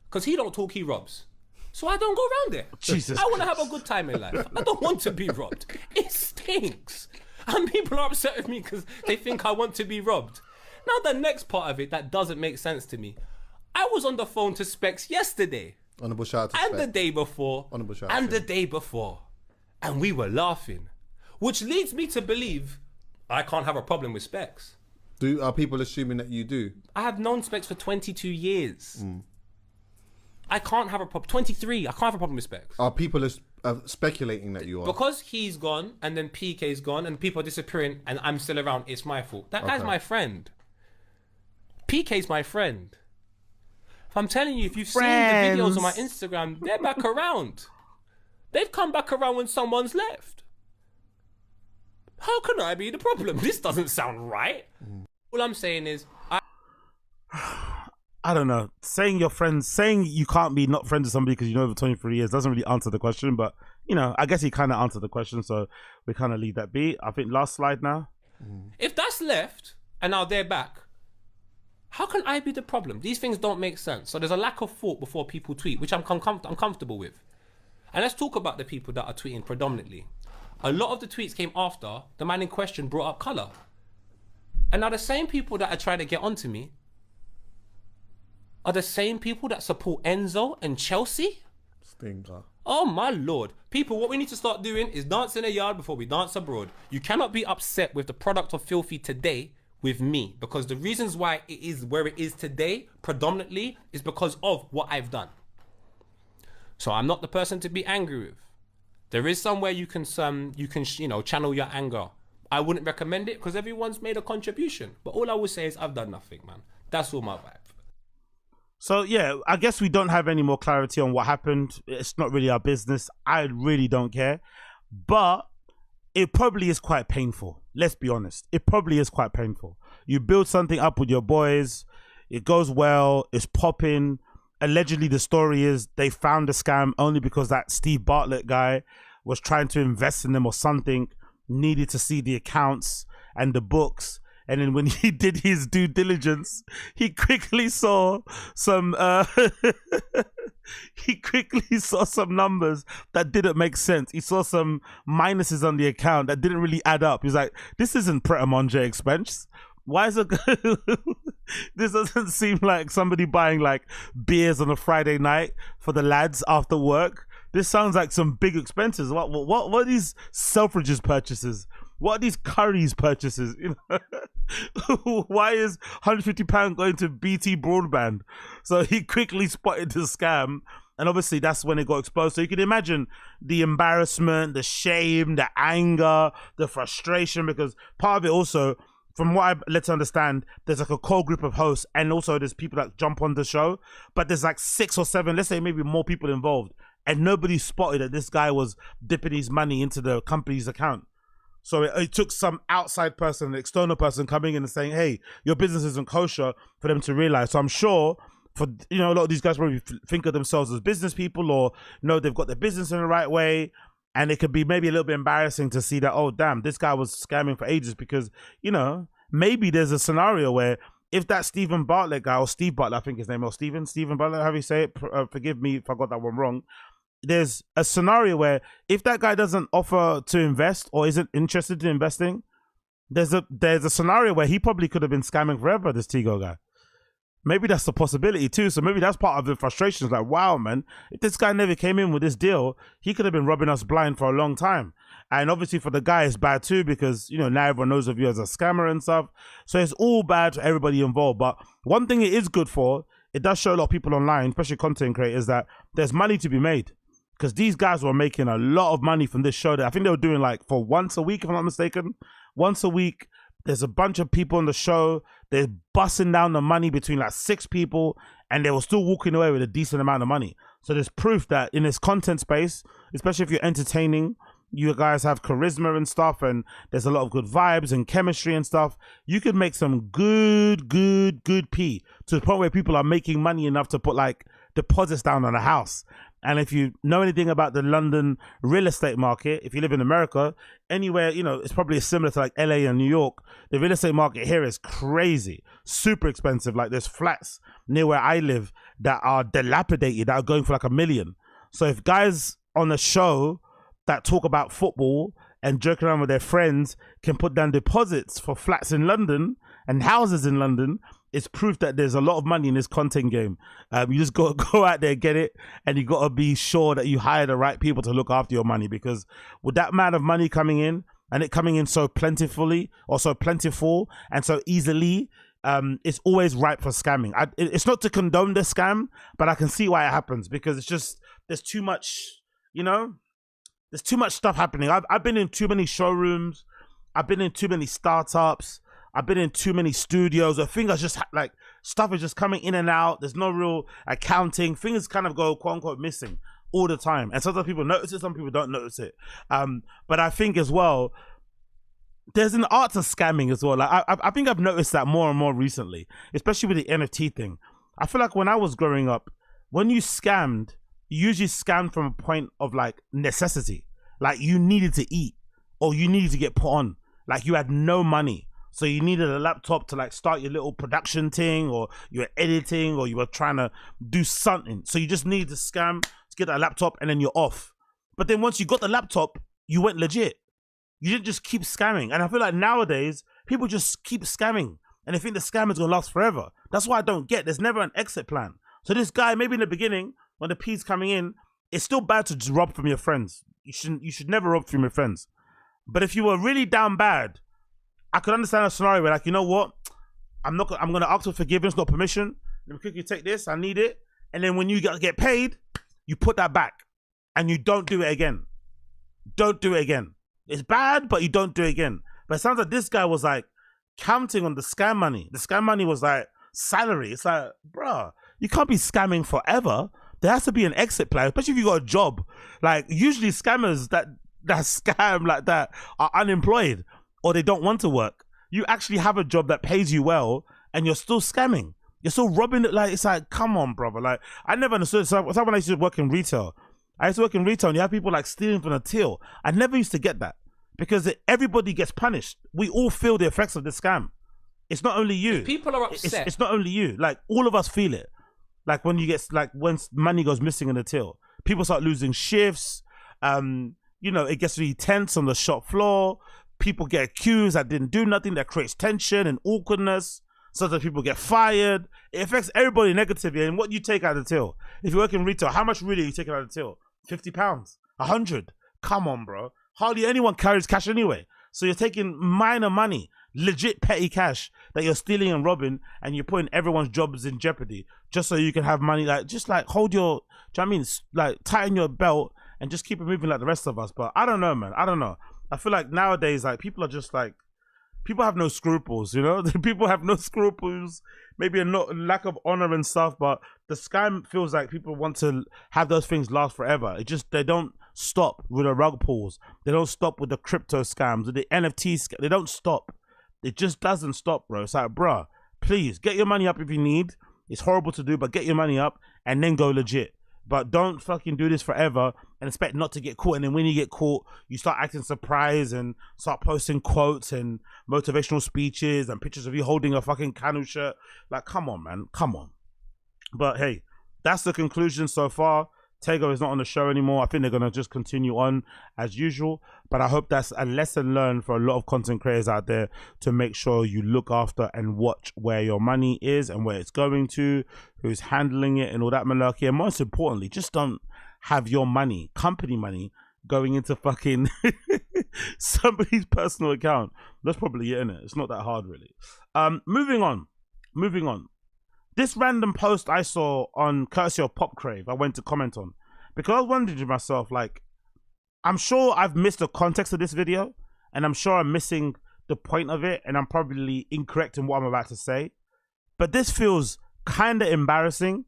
Because he don't talk, he robs. So I don't go around there. Jesus I want to have a good time in life. I don't want to be robbed. It stinks. And people are upset with me because they think I want to be robbed. Now the next part of it that doesn't make sense to me. I was on the phone to Specs yesterday. Honourable shout out to And Specs. the day before. Honourable shout And out the to day before. And we were laughing. Which leads me to believe I can't have a problem with Specs. Are people assuming that you do? I have known Specs for 22 years. I can't have a problem. 23. I can't have a problem with Specs. Are people speculating that you are? Because he's gone and then PK's gone and people are disappearing and I'm still around, it's my fault. That guy's my friend. PK's my friend. If I'm telling you, if you've seen the videos on my Instagram, they're back around. They've come back around when someone's left. How can I be the problem? This doesn't sound right. All I'm saying is, I don't know. Saying you can't be not friends with somebody because you know over 23 years doesn't really answer the question. But, I guess he kind of answered the question. So we kind of leave that be. I think last slide now. if that's left and now they're back, how can I be the problem? These things don't make sense. So there's a lack of thought before people tweet, which I'm comfortable with. And let's talk about the people that are tweeting predominantly. A lot of the tweets came after the man in question brought up colour. And now the same people that are trying to get onto me are the same people that support Enzo and Chelsea? Stinker. Oh my Lord. People, what we need to start doing is dance in the yard before we dance abroad. You cannot be upset with the product of Filthy today with me, because the reasons why it is where it is today predominantly is because of what I've done. So I'm not the person to be angry with. There is somewhere you can channel your anger. I wouldn't recommend it because everyone's made a contribution. But all I will say is I've done nothing, man. That's all my vibe. So yeah, I guess we don't have any more clarity on what happened. It's not really our business. I really don't care. But it probably is quite painful. Let's be honest. It probably is quite painful. You build something up with your boys. It goes well. It's popping. Allegedly, the story is they found the scam only because that Steve Bartlett guy was trying to invest in them or something, needed to see the accounts and the books. And then when he did his due diligence, he quickly saw some numbers that didn't make sense. He saw some minuses on the account that didn't really add up. He's like, this isn't Pret a Manger expense. Why is it? This doesn't seem like somebody buying like beers on a Friday night for the lads after work. This sounds like some big expenses. What are these Selfridges purchases? What are these Currys purchases? You know, why is £150 going to BT broadband? So he quickly spotted the scam, and obviously that's when it got exposed. So you can imagine the embarrassment, the shame, the anger, the frustration, because part of it also, from what I've let to understand, there's like a core group of hosts, and also there's people that jump on the show, but there's like 6 or 7, let's say maybe more people involved, and nobody spotted that this guy was dipping his money into the company's account. So it took some outside person, an external person coming in and saying, hey, your business isn't kosher, for them to realize. So I'm sure for, you know, a lot of these guys probably think of themselves as business people, or, you know, they've got their business in the right way. And it could be maybe a little bit embarrassing to see that, oh, damn, this guy was scamming for ages, because, you know, maybe there's a scenario where if that Stephen Bartlett guy, or Steve Bartlett, I think his name, or Stephen Bartlett, how do you say it? Forgive me if I got that one wrong. There's a scenario where if that guy doesn't offer to invest or isn't interested in investing, there's a scenario where he probably could have been scamming forever, this Tego guy. Maybe that's a possibility too. So maybe that's part of the frustration. It's like, wow, man, if this guy never came in with this deal, he could have been robbing us blind for a long time. And obviously for the guy, it's bad too, because, you know, now everyone knows of you as a scammer and stuff. So it's all bad for everybody involved. But one thing it is good for, it does show a lot of people online, especially content creators, that there's money to be made. Because these guys were making a lot of money from this show. That I think they were doing like for once a week, if I'm not mistaken. Once a week, there's a bunch of people on the show. They're busting down the money between like 6 people, and they were still walking away with a decent amount of money. So there's proof that in this content space, especially if you're entertaining, you guys have charisma and stuff, and there's a lot of good vibes and chemistry and stuff. You could make some good pee, to the point where people are making money enough to put like deposits down on a house. And if you know anything about the London real estate market, if you live in America, anywhere, you know, it's probably similar to like LA and New York. The real estate market here is crazy, super expensive. Like there's flats near where I live that are dilapidated, that are going for like $1 million. So if guys on a show that talk about football and joke around with their friends can put down deposits for flats in London and houses in London, it's proof that there's a lot of money in this content game. You just got to go out there, get it, and you got to be sure that you hire the right people to look after your money, because with that amount of money coming in, and it coming in so plentifully, or so plentiful and so easily, it's always ripe for scamming. It's not to condone the scam, but I can see why it happens, because it's just, there's too much, you know, there's too much stuff happening. I've been in too many showrooms. I've been in too many startups. I've been in too many studios where things are just like, stuff is just coming in and out. There's no real accounting. Things kind of go quote unquote missing all the time. And sometimes people notice it, some people don't notice it. But I think as well, there's an art to scamming as well. Like I think I've noticed that more and more recently, especially with the NFT thing. I feel like when I was growing up, when you scammed, you usually scammed from a point of like necessity. Like you needed to eat, or you needed to get put on. Like you had no money. So you needed a laptop to like start your little production thing, or you were editing, or you were trying to do something. So you just needed to scam to get that laptop, and then you're off. But then once you got the laptop, you went legit. You didn't just keep scamming. And I feel like nowadays, people just keep scamming, and they think the scam is gonna last forever. That's why I don't get, there's never an exit plan. So this guy, maybe in the beginning, when the P's coming in, it's still bad to just rob from your friends. You should never rob from your friends. But if you were really down bad, I could understand a scenario where, like, you know what? I'm going to ask for forgiveness, not permission. Let me quickly take this. I need it. And then when you get paid, you put that back and you don't do it again. Don't do it again. It's bad, but you don't do it again. But it sounds like this guy was like counting on the scam money. The scam money was like salary. It's like, bruh, you can't be scamming forever. There has to be an exit plan, especially if you got a job. Like usually scammers that scam like that are unemployed, or they don't want to work. You actually have a job that pays you well, and you're still scamming. You're still robbing it. Like, it's like, come on, brother. Like, I never understood. So when I used to work in retail, and you have people like stealing from the till. I never used to get that, because everybody gets punished. We all feel the effects of the scam. It's not only you. If people are upset. It's not only you. Like, all of us feel it. Like when when money goes missing in the till, people start losing shifts. You know, it gets really tense on the shop floor. people get accused that didn't do nothing, that creates tension and awkwardness. Sometimes people get fired. It affects everybody negatively. And what you take out of the till? If you work in retail, how much really are you taking out of the till? £50, 100. Come on, bro. Hardly anyone carries cash anyway. So you're taking minor money, legit petty cash that you're stealing and robbing, and you're putting everyone's jobs in jeopardy just so you can have money. Like, just like hold your, do you know what I mean? Like, tighten your belt and just keep it moving like the rest of us. But I don't know, man. I don't know. I feel like nowadays, like, people are just like, people have no scruples, you know? People have no scruples, maybe a lack of honor and stuff, but the scam feels like people want to have those things last forever. It just, they don't stop with the rug pulls. They don't stop with the crypto scams, with the NFT scams. They don't stop. It just doesn't stop, bro. It's like, bruh, please, get your money up if you need. It's horrible to do, but get your money up and then go legit. But don't fucking do this forever and expect not to get caught. And then when you get caught, you start acting surprised and start posting quotes and motivational speeches and pictures of you holding a fucking canoe shirt. Like, come on, man. Come on. But hey, that's the conclusion so far. Tego is not on the show anymore. I think they're going to just continue on as usual. But I hope that's a lesson learned for a lot of content creators out there to make sure you look after and watch where your money is and where it's going to, who's handling it and all that malarkey. And most importantly, just don't have your money, company money, going into fucking somebody's personal account. That's probably it, innit? It's not that hard, really. Moving on. This random post I saw on courtesy of Pop Crave, I went to comment on because I was wondering to myself, like, I'm sure I've missed the context of this video and I'm sure I'm missing the point of it and I'm probably incorrect in what I'm about to say. But this feels kind of embarrassing,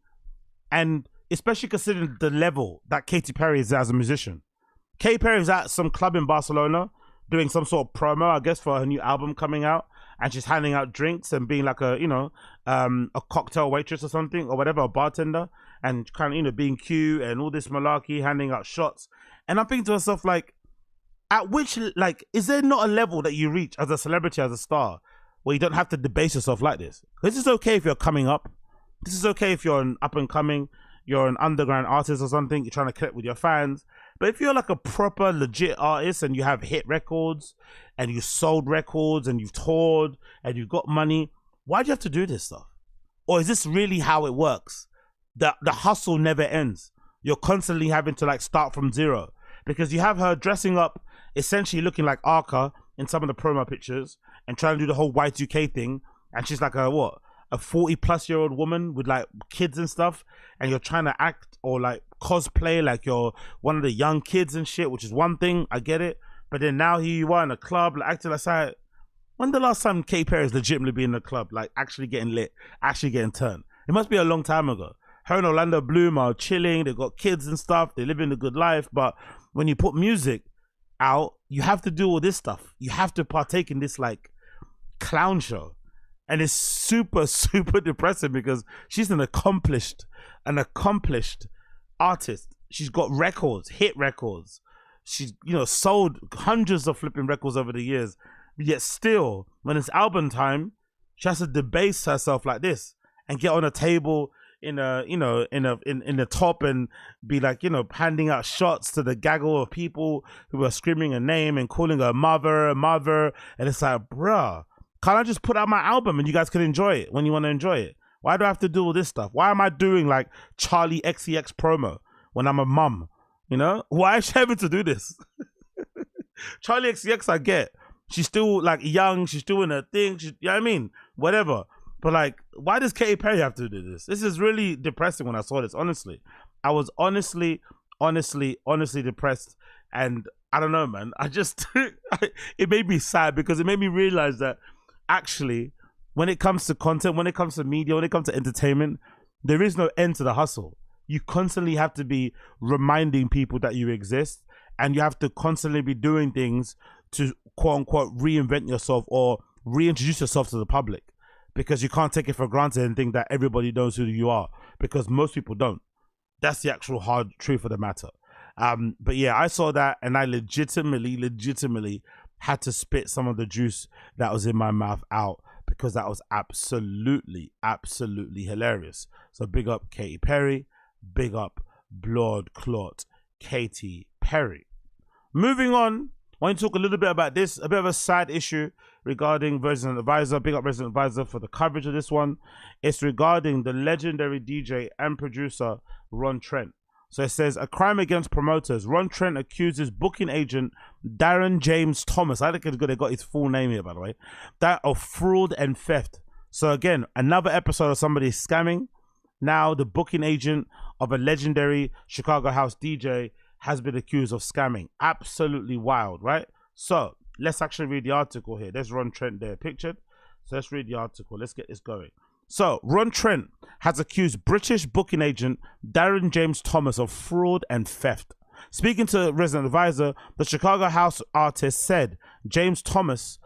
and especially considering the level that Katy Perry is as a musician. Katy Perry is at some club in Barcelona doing some sort of promo, I guess, for her new album coming out. And she's handing out drinks and being like a, you know, a cocktail waitress or something or whatever, a bartender, and kind of, you know, being cute and all this malarkey, handing out shots. And I'm thinking to myself, like, at which, like, is there not a level that you reach as a celebrity, as a star, where you don't have to debase yourself like this? This is okay if you're coming up. This is okay if you're an up and coming, you're an underground artist or something, you're trying to connect with your fans. But if you're like a proper legit artist and you have hit records and you sold records and you've toured and you've got money, why do you have to do this stuff? Or is this really how it works? The hustle never ends. You're constantly having to like start from zero, because you have her dressing up essentially looking like Arca in some of the promo pictures and trying to do the whole Y2K thing. And she's like a 40-plus-year-old woman with like kids and stuff, and you're trying to act or like cosplay like you're one of the young kids and shit, which is one thing, I get it. But then now here you are in a club, like, acting like, when the last time Katy Perry has legitimately been in a club, like actually getting lit, actually getting turned? It must be a long time ago. Her and Orlando Bloom are chilling, they've got kids and stuff, they're living a good life. But when you put music out, you have to do all this stuff. You have to partake in this like clown show. And it's super, super depressing because she's an accomplished artist. She's got records, hit records. She's, you know, sold hundreds of flipping records over the years. Yet still, when it's album time, she has to debase herself like this and get on a table in the top and be like, you know, handing out shots to the gaggle of people who are screaming her name and calling her mother. And it's like, bruh, can't I just put out my album and you guys can enjoy it when you want to enjoy it? Why do I have to do all this stuff? Why am I doing like Charlie XCX promo when I'm a mum? You know? Why is she having to do this? Charlie XCX, I get. She's still like young. She's doing her thing. You know what I mean? Whatever. But like, why does Katy Perry have to do this? This is really depressing when I saw this, honestly. I was honestly depressed. And I don't know, man. I just, it made me sad because it made me realize that actually, when it comes to content, when it comes to media, when it comes to entertainment, there is no end to the hustle. You constantly have to be reminding people that you exist, and you have to constantly be doing things to quote unquote reinvent yourself or reintroduce yourself to the public, because you can't take it for granted and think that everybody knows who you are, because most people don't. That's the actual hard truth of the matter. But yeah, I saw that and I legitimately had to spit some of the juice that was in my mouth out, because that was absolutely hilarious. So big up Katy Perry, big up blood clot Katy Perry. Moving on want to talk a little bit about this, a bit of a side issue regarding Resident Advisor. Big up Resident Advisor for the coverage of this one. It's regarding the legendary DJ and producer Ron Trent. So it says, a crime against promoters. Ron Trent accuses booking agent Darren James-Thomas, I think it's good they got his full name here, by the way, that of fraud and theft. So again, another episode of somebody scamming. Now the booking agent of a legendary Chicago house DJ has been accused of scamming. Absolutely wild, right? So let's actually read the article here. There's Ron Trent there pictured. So let's read the article. Let's get this going. So Ron Trent has accused British booking agent Darren James-Thomas of fraud and theft. Speaking to Resident Advisor, the Chicago house artist said James-Thomas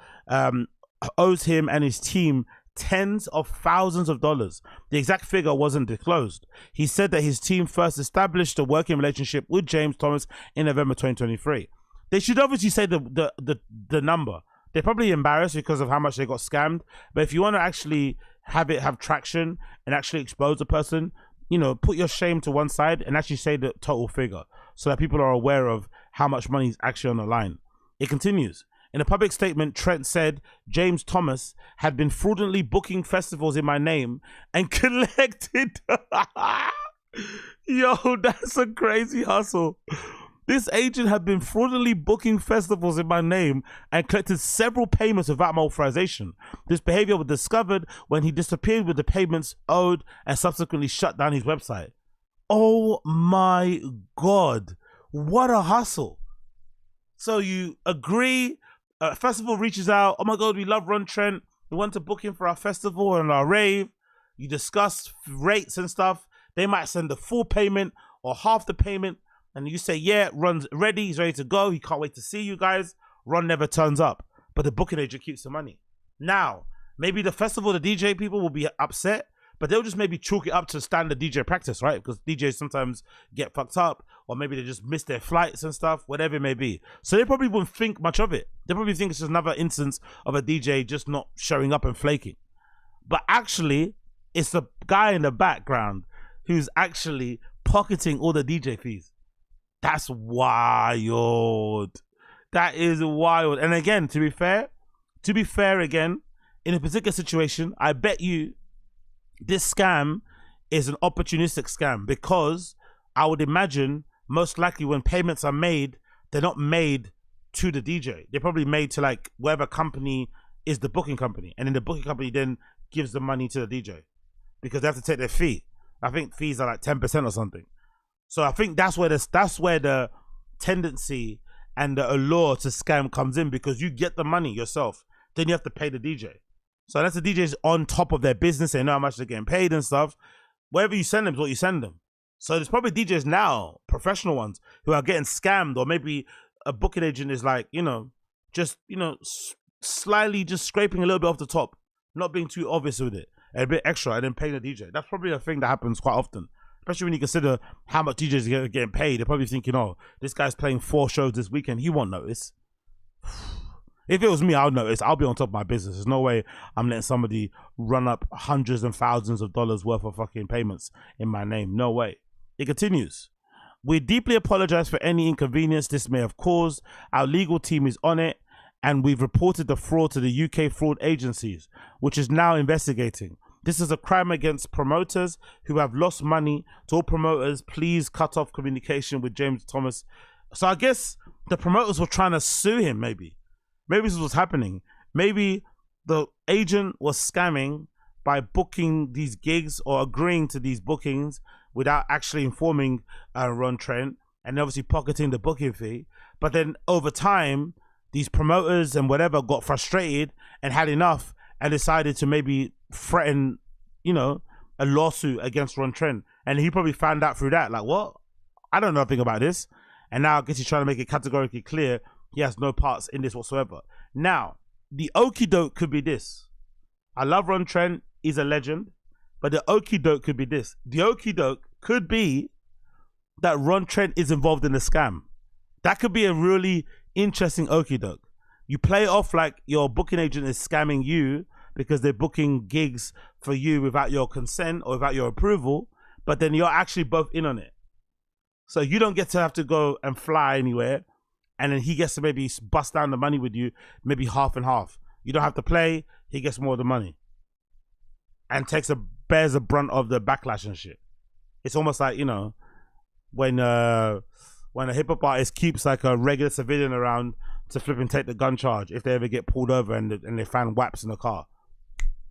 owes him and his team tens of thousands of dollars. The exact figure wasn't disclosed. He said that his team first established a working relationship with James-Thomas in November 2023. They should obviously say the number. They're probably embarrassed because of how much they got scammed. But if you want to actually have traction and actually expose the person, you know, put your shame to one side and actually say the total figure so that people are aware of how much money is actually on the line. It continues. In a public statement, Trent said James-Thomas had been fraudulently booking festivals in my name and collected. Yo, that's a crazy hustle. This agent had been fraudulently booking festivals in my name and collected several payments without my authorization. This behavior was discovered when he disappeared with the payments owed and subsequently shut down his website. Oh my God. What a hustle. So you agree, a festival reaches out. Oh my God, we love Ron Trent. We want to book him for our festival and our rave. You discuss rates and stuff. They might send the full payment or half the payment. And you say, yeah, Ron's ready, he's ready to go, he can't wait to see you guys. Ron never turns up, but the booking agent keeps the money. Now, maybe the festival, the DJ people will be upset, but they'll just maybe chalk it up to standard DJ practice, right? Because DJs sometimes get fucked up, or maybe they just miss their flights and stuff, whatever it may be. So they probably wouldn't think much of it. They probably think it's just another instance of a DJ just not showing up and flaking. But actually, it's the guy in the background who's actually pocketing all the DJ fees. That's wild. That is wild. And again, to be fair again, in a particular situation, I bet you this scam is an opportunistic scam, because I would imagine most likely when payments are made, they're not made to the DJ. They're probably made to like whatever company is the booking company. And then the booking company then gives the money to the DJ because they have to take their fee. I think fees are like 10% or something. So I think that's where the tendency and the allure to scam comes in, because you get the money yourself, then you have to pay the DJ. So that's the DJs on top of their business. They know how much they're getting paid and stuff. Wherever you send them is what you send them. So there's probably DJs now, professional ones, who are getting scammed, or maybe a booking agent is like, slightly just scraping a little bit off the top, not being too obvious with it, and a bit extra, and then paying the DJ. That's probably a thing that happens quite often. Especially when you consider how much DJs are getting paid. They're probably thinking, oh, this guy's playing 4 shows this weekend. He won't notice. If it was me, I would notice. I'll be on top of my business. There's no way I'm letting somebody run up hundreds and thousands of dollars worth of fucking payments in my name. No way. It continues. We deeply apologize for any inconvenience this may have caused. Our legal team is on it, and we've reported the fraud to the UK fraud agencies, which is now investigating. This is a crime against promoters who have lost money. To all promoters, please cut off communication with James-Thomas. So I guess the promoters were trying to sue him, maybe. Maybe this is what's happening. Maybe the agent was scamming by booking these gigs or agreeing to these bookings without actually informing Ron Trent, and obviously pocketing the booking fee. But then over time, these promoters and whatever got frustrated and had enough and decided to maybe threaten, a lawsuit against Ron Trent. And he probably found out through that, like, what? I don't know nothing about this. And now I guess he's trying to make it categorically clear he has no parts in this whatsoever. Now, the okie doke could be this. I love Ron Trent. He's a legend. But the okie doke could be this. The okie doke could be that Ron Trent is involved in the scam. That could be a really interesting okie doke. You play it off like your booking agent is scamming you because they're booking gigs for you without your consent or without your approval, but then you're actually both in on it. So you don't get to have to go and fly anywhere. and then he gets to maybe bust down the money with you, maybe half and half. You don't have to play, he gets more of the money. And bears the brunt of the backlash and shit. It's almost like, you know, when a hip-hop artist keeps like a regular civilian around to flip and take the gun charge if they ever get pulled over and they find WAPs in the car.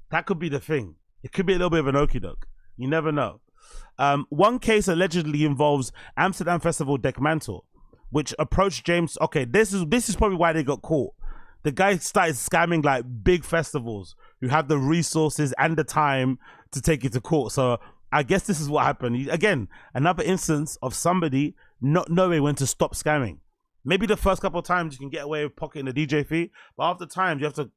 That could be the thing. It could be a little bit of an okie doke. You never know. One case allegedly involves Amsterdam Festival Dekmantel, which approached James. Okay, this is probably why they got caught. The guy started scamming like big festivals who have the resources and the time to take you to court. So I guess this is what happened. Again, another instance of somebody not knowing when to stop scamming. Maybe the first couple of times you can get away with pocketing the DJ fee, but after times you have to,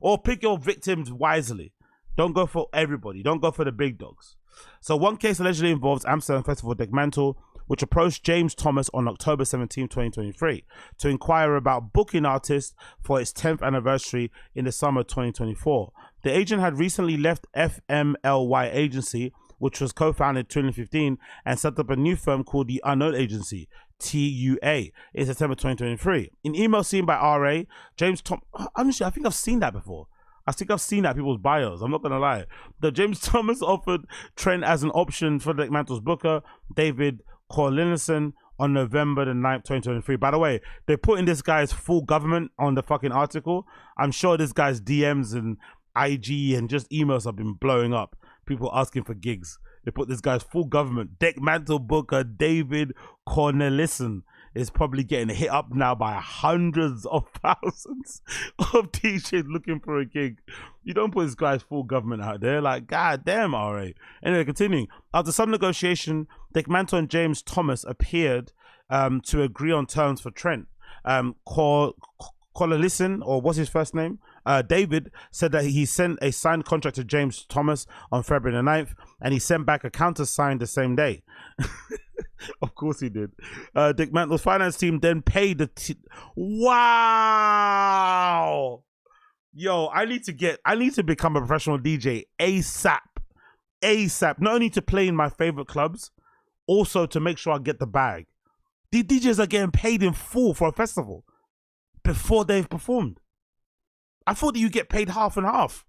or pick your victims wisely. Don't go for everybody. Don't go for the big dogs. So one case allegedly involves Amsterdam Festival Dekmantel, which approached James-Thomas on October 17, 2023, to inquire about booking artists for its 10th anniversary in the summer 2024. The agent had recently left FMLY Agency, which was co-founded in 2015, and set up a new firm called the Unknown Agency, TUA, in September 2023. In email seen by RA, James-Thomas, honestly, I think I've seen that before. I think I've seen that in people's bios. I'm not going to lie. The James-Thomas offered Trent as an option for Dekmantel's booker, David Corlinson, on November the 9th, 2023. By the way, they put in this guy's full government on the fucking article. I'm sure this guy's DMs and IG and just emails have been blowing up. People asking for gigs. They put this guy's full government. Dekmantel booker David Cornelissen is probably getting hit up now by hundreds of thousands of DJs looking for a gig. You don't put this guy's full government out there. Like, god damn, RA. Anyway, continuing. After some negotiation, Dekmantel and James-Thomas appeared to agree on terms for Trent. Cornelissen, or what's his first name? David said that he sent a signed contract to James-Thomas on February the 9th, and he sent back a counter-signed the same day. Of course he did. Dekmantel's finance team then paid the wow. Yo, I need to become a professional DJ ASAP. ASAP. Not only to play in my favorite clubs, also to make sure I get the bag. These DJs are getting paid in full for a festival before they've performed. I thought that you get paid half and half,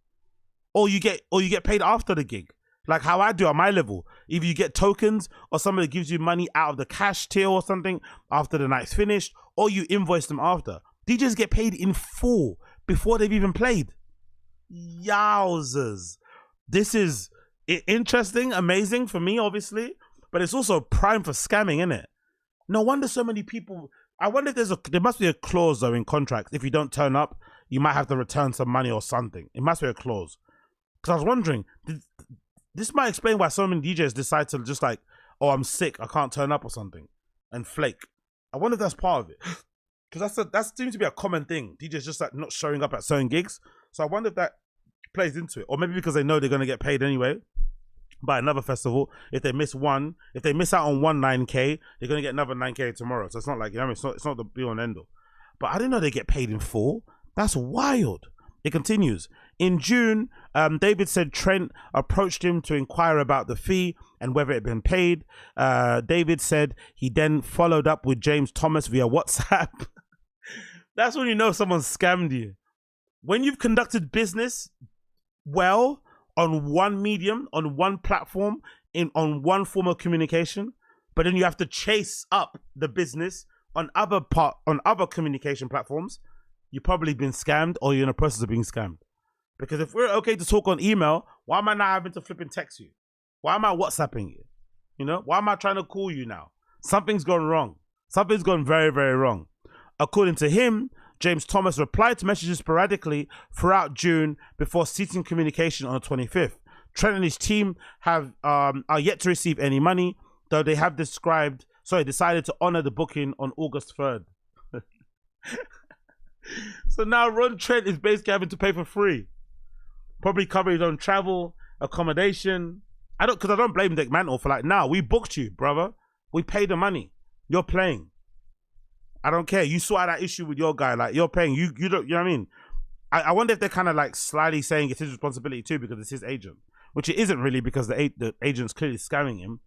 or you get paid after the gig, like how I do at my level. Either you get tokens, or somebody gives you money out of the cash till or something after the night's finished, or you invoice them after. DJs get paid in full before they've even played. Yowzers! This is interesting, amazing for me, obviously, but it's also prime for scamming, isn't it? No wonder so many people. I wonder if there must be a clause though in contracts. If you don't turn up, you might have to return some money or something. It must be a clause. Because I was wondering, this might explain why so many DJs decide to just like, oh, I'm sick, I can't turn up or something, and flake. I wonder if that's part of it. Because that seems to be a common thing. DJs just like not showing up at certain gigs. So I wonder if that plays into it. Or maybe because they know they're going to get paid anyway by another festival. If they miss out on one 9K, they're going to get another 9K tomorrow. So it's not like, you know, it's not the be all and end all. But I didn't know they get paid in full. That's wild. It continues. In June, David said Trent approached him to inquire about the fee and whether it had been paid. David said he then followed up with James-Thomas via WhatsApp. That's when you know someone scammed you. When you've conducted business well on one medium, on one platform, on one form of communication, but then you have to chase up the business on other communication platforms, you've probably been scammed, or you're in the process of being scammed. Because if we're okay to talk on email, why am I not having to flip and text you? Why am I WhatsApping you? You know, why am I trying to call you now? Something's gone wrong. Something's gone very, very wrong. According to him, James-Thomas replied to messages sporadically throughout June before ceasing communication on the 25th. Trent and his team are yet to receive any money, though they have decided to honor the booking on August 3rd. So now Ron Trent is basically having to pay for free. Probably cover his own travel, accommodation. I don't blame Dekmantel for like, nah, we booked you, brother. We paid the money. You're playing. I don't care. You sort out that issue with your guy. Like, you're paying. You don't, you know what I mean? I wonder if they're kind of like slyly saying it's his responsibility too because it's his agent. Which it isn't really, because the agent's clearly scamming him.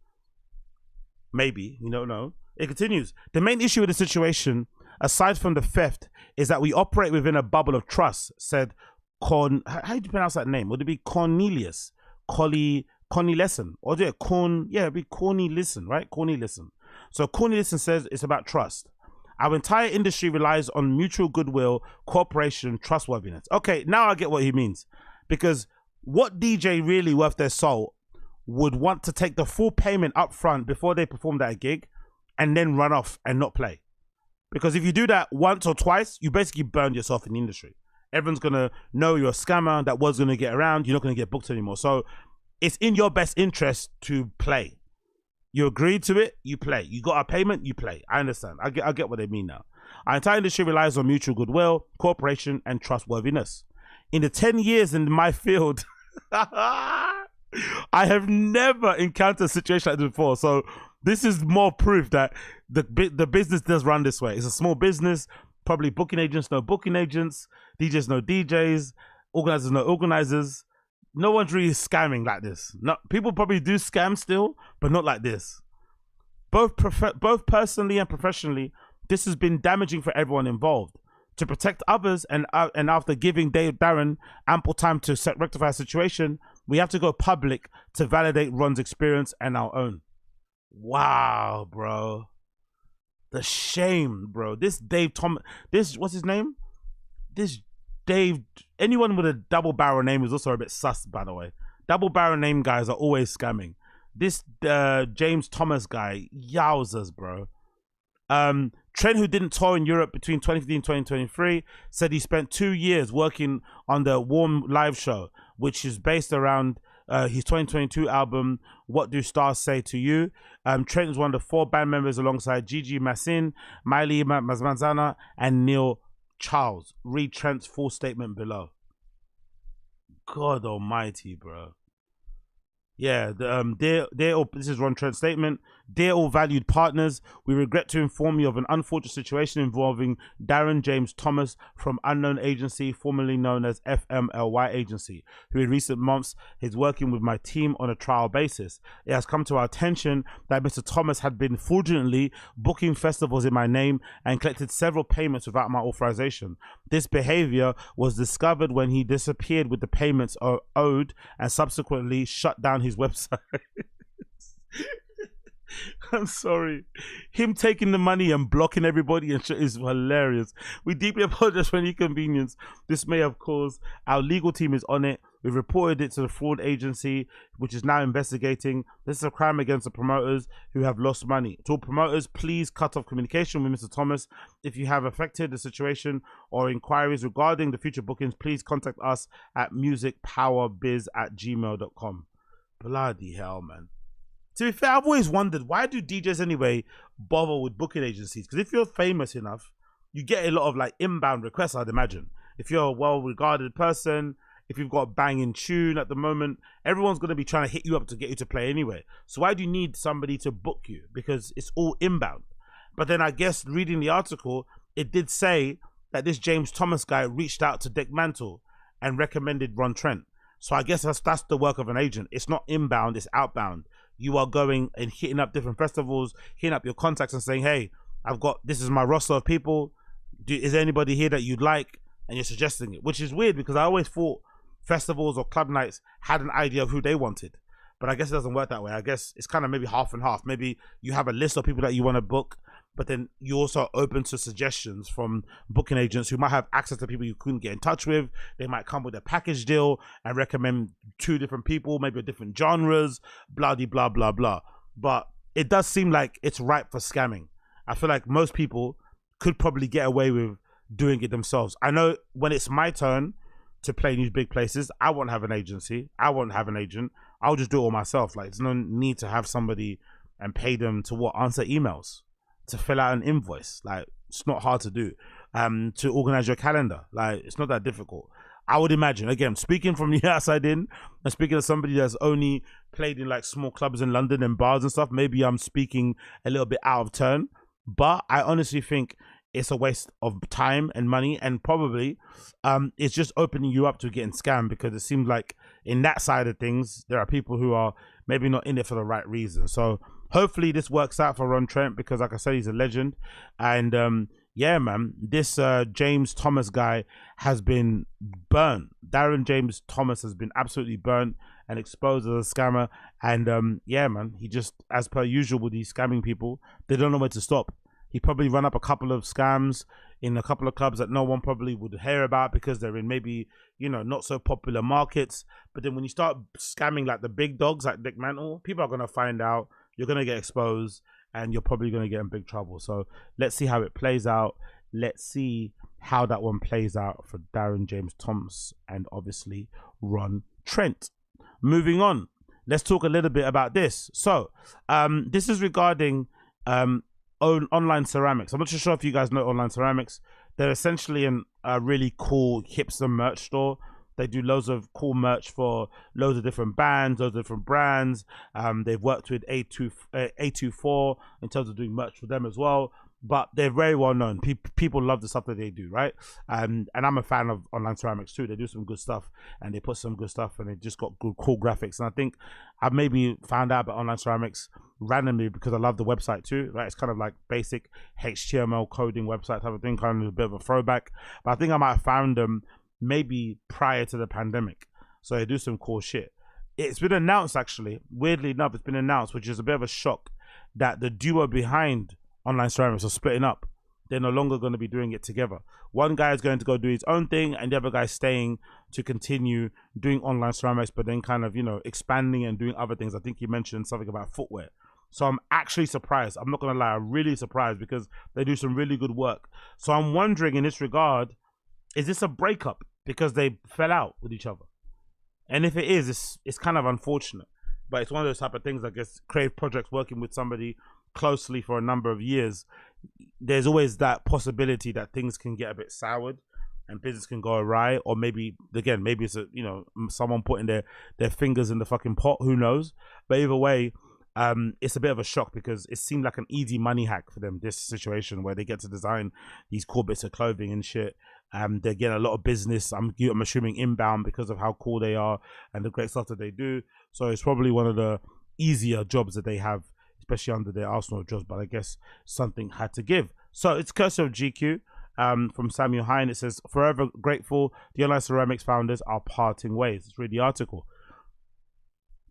Maybe. You don't know. It continues. The main issue with the situation aside from the theft, is that we operate within a bubble of trust, said how do you pronounce that name? Would it be Cornelius? Cornelissen? Or it'd be Cornelissen, right? Cornelissen. So Cornelissen says it's about trust. Our entire industry relies on mutual goodwill, cooperation, and trustworthiness. Okay, now I get what he means. Because what DJ really worth their soul would want to take the full payment up front before they performed at a gig and then run off and not play? Because if you do that once or twice, you basically burned yourself in the industry. Everyone's going to know you're a scammer that was going to get around. You're not going to get booked anymore. So it's in your best interest to play. You agreed to it, you play. You got a payment, you play. I understand. I get what they mean now. Our entire industry relies on mutual goodwill, cooperation, and trustworthiness. In the 10 years in my field, I have never encountered a situation like this before. So this is more proof that the business does run this way. It's a small business. Probably booking agents know booking agents. DJs know DJs. Organizers know organizers. No one's really scamming like this. No, people probably do scam still, but not like this. Both personally and professionally, this has been damaging for everyone involved. To protect others and after giving Darren ample time to rectify a situation, we have to go public to validate Ron's experience and our own. Wow, bro. The shame, bro. This what's his name? This Dave, anyone with a double barrel name is also a bit sus, by the way. Double barrel name guys are always scamming. This James-Thomas guy, yowzers, bro. Trent, who didn't tour in Europe between 2015 and 2023, said he spent 2 years working on the Warm live show, which is based around his 2022 album, What Do Stars Say to You? Trent is one of the 4 band members alongside Gigi Massin, Miley Mazmanzana, and Neil Charles. Read Trent's full statement below. God almighty, bro. Yeah, this is Ron Trent's statement. Dear all valued partners, we regret to inform you of an unfortunate situation involving Darren James-Thomas from Unknown Agency, formerly known as FMLY Agency, who in recent months is working with my team on a trial basis. It has come to our attention that Mr. Thomas had been fraudulently booking festivals in my name and collected several payments without my authorization. This behavior was discovered when he disappeared with the payments owed and subsequently shut down his website. I'm sorry. Him taking the money and blocking everybody and shit is hilarious. We deeply apologize for any inconvenience this may have caused. Our legal team is on it. We've reported it to the fraud agency, which is now investigating. This is a crime against the promoters who have lost money. To all promoters, please cut off communication with Mr. Thomas. If you have affected the situation or inquiries regarding the future bookings, please contact us at musicpowerbiz@gmail.com. Bloody hell, man. To be fair, I've always wondered, why do DJs anyway bother with booking agencies? Because if you're famous enough, you get a lot of like inbound requests, I'd imagine. If you're a well-regarded person, if you've got a banging tune at the moment, everyone's going to be trying to hit you up to get you to play anyway. So why do you need somebody to book you? Because it's all inbound. But then I guess reading the article, it did say that this James-Thomas guy reached out to Dick Mantle and recommended Ron Trent. So I guess that's the work of an agent. It's not inbound, it's outbound. You are going and hitting up different festivals, hitting up your contacts and saying, hey, this is my roster of people. Is there anybody here that you'd like? And you're suggesting it, which is weird because I always thought festivals or club nights had an idea of who they wanted. But I guess it doesn't work that way. I guess it's kind of maybe half and half. Maybe you have a list of people that you want to book, but then you also open to suggestions from booking agents who might have access to people you couldn't get in touch with. They might come with a package deal and recommend 2 different people, maybe different genres, blah, blah, blah, blah. But it does seem like it's ripe for scamming. I feel like most people could probably get away with doing it themselves. I know when it's my turn to play in these big places, I won't have an agency. I won't have an agent. I'll just do it all myself. Like, there's no need to have somebody and pay them to answer emails, to fill out an invoice. Like, it's not hard to do. To organize your calendar. Like, it's not that difficult. I would imagine, again, speaking from the outside in, and speaking as somebody that's only played in like small clubs in London and bars and stuff, maybe I'm speaking a little bit out of turn, but I honestly think it's a waste of time and money, and probably it's just opening you up to getting scammed, because it seems like in that side of things, there are people who are maybe not in it for the right reason. So hopefully this works out for Ron Trent, because like I said, he's a legend, and yeah, man, this James Thomas guy has been burnt. Darren James-Thomas has been absolutely burnt and exposed as a scammer. And yeah, man, he just, as per usual with these scamming people, they don't know where to stop. He probably run up a couple of scams in a couple of clubs that no one probably would hear about because they're in maybe, you know, not so popular markets. But then when you start scamming like the big dogs like Dick Mantle, people are going to find out, you're going to get exposed, and you're probably going to get in big trouble. So let's see how it plays out. Let's see how that one plays out for Darren James-Thomas and obviously Ron Trent. Moving on, let's talk a little bit about this. So this is regarding online ceramics. I'm not too sure if you guys know online ceramics. They're essentially a really cool hipster merch store. They do loads of cool merch for loads of different bands, loads of different brands. They've worked with A24 in terms of doing merch for them as well. But they're very well known. People love the stuff that they do, right? And I'm a fan of online ceramics too. They do some good stuff, and they put some good stuff, and they just got good, cool graphics. And I think I maybe found out about online ceramics randomly because I love the website too, right? It's kind of like basic HTML coding website type of thing, kind of a bit of a throwback. But I think I might have found them maybe prior to the pandemic. So they do some cool shit. It's been announced, actually, weirdly enough, it's been announced, which is a bit of a shock, that the duo behind online ceramics are splitting up. They're no longer going to be doing it together. One guy is going to go do his own thing, and the other guy's staying to continue doing online ceramics, but then kind of, you know, expanding and doing other things. I think he mentioned something about footwear. So I'm actually surprised. I'm not going to lie, I'm really surprised because they do some really good work. So I'm wondering in this regard, is this a breakup because they fell out with each other? And if it is, it's kind of unfortunate. But it's one of those type of things, I guess, creative projects, working with somebody closely for a number of years, there's always that possibility that things can get a bit soured and business can go awry, or maybe, again, maybe it's someone putting their fingers in the fucking pot, who knows. But either way, it's a bit of a shock because it seemed like an easy money hack for them, this situation where they get to design these cool bits of clothing and shit. They're getting a lot of business, I'm assuming inbound, because of how cool they are and the great stuff that they do. So it's probably one of the easier jobs that they have, especially under their Arsenal jobs, but I guess something had to give. So it's Curse of GQ from Samuel Hine. It says, forever grateful, the online ceramics founders are parting ways. Let's read the article.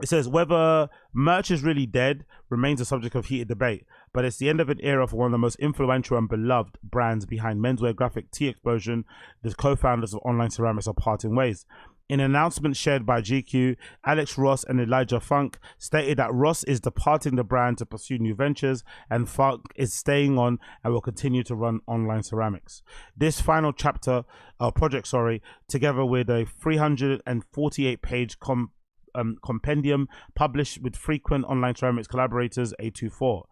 It says, whether merch is really dead remains a subject of heated debate, but it's the end of an era for one of the most influential and beloved brands behind menswear graphic tea explosion. The co-founders of online ceramics are parting ways. In an announcement shared by GQ, Alex Ross and Elijah Funk stated that Ross is departing the brand to pursue new ventures, and Funk is staying on and will continue to run online ceramics. This final chapter, project, together with a 348-page compendium published with frequent online ceramics collaborators A24.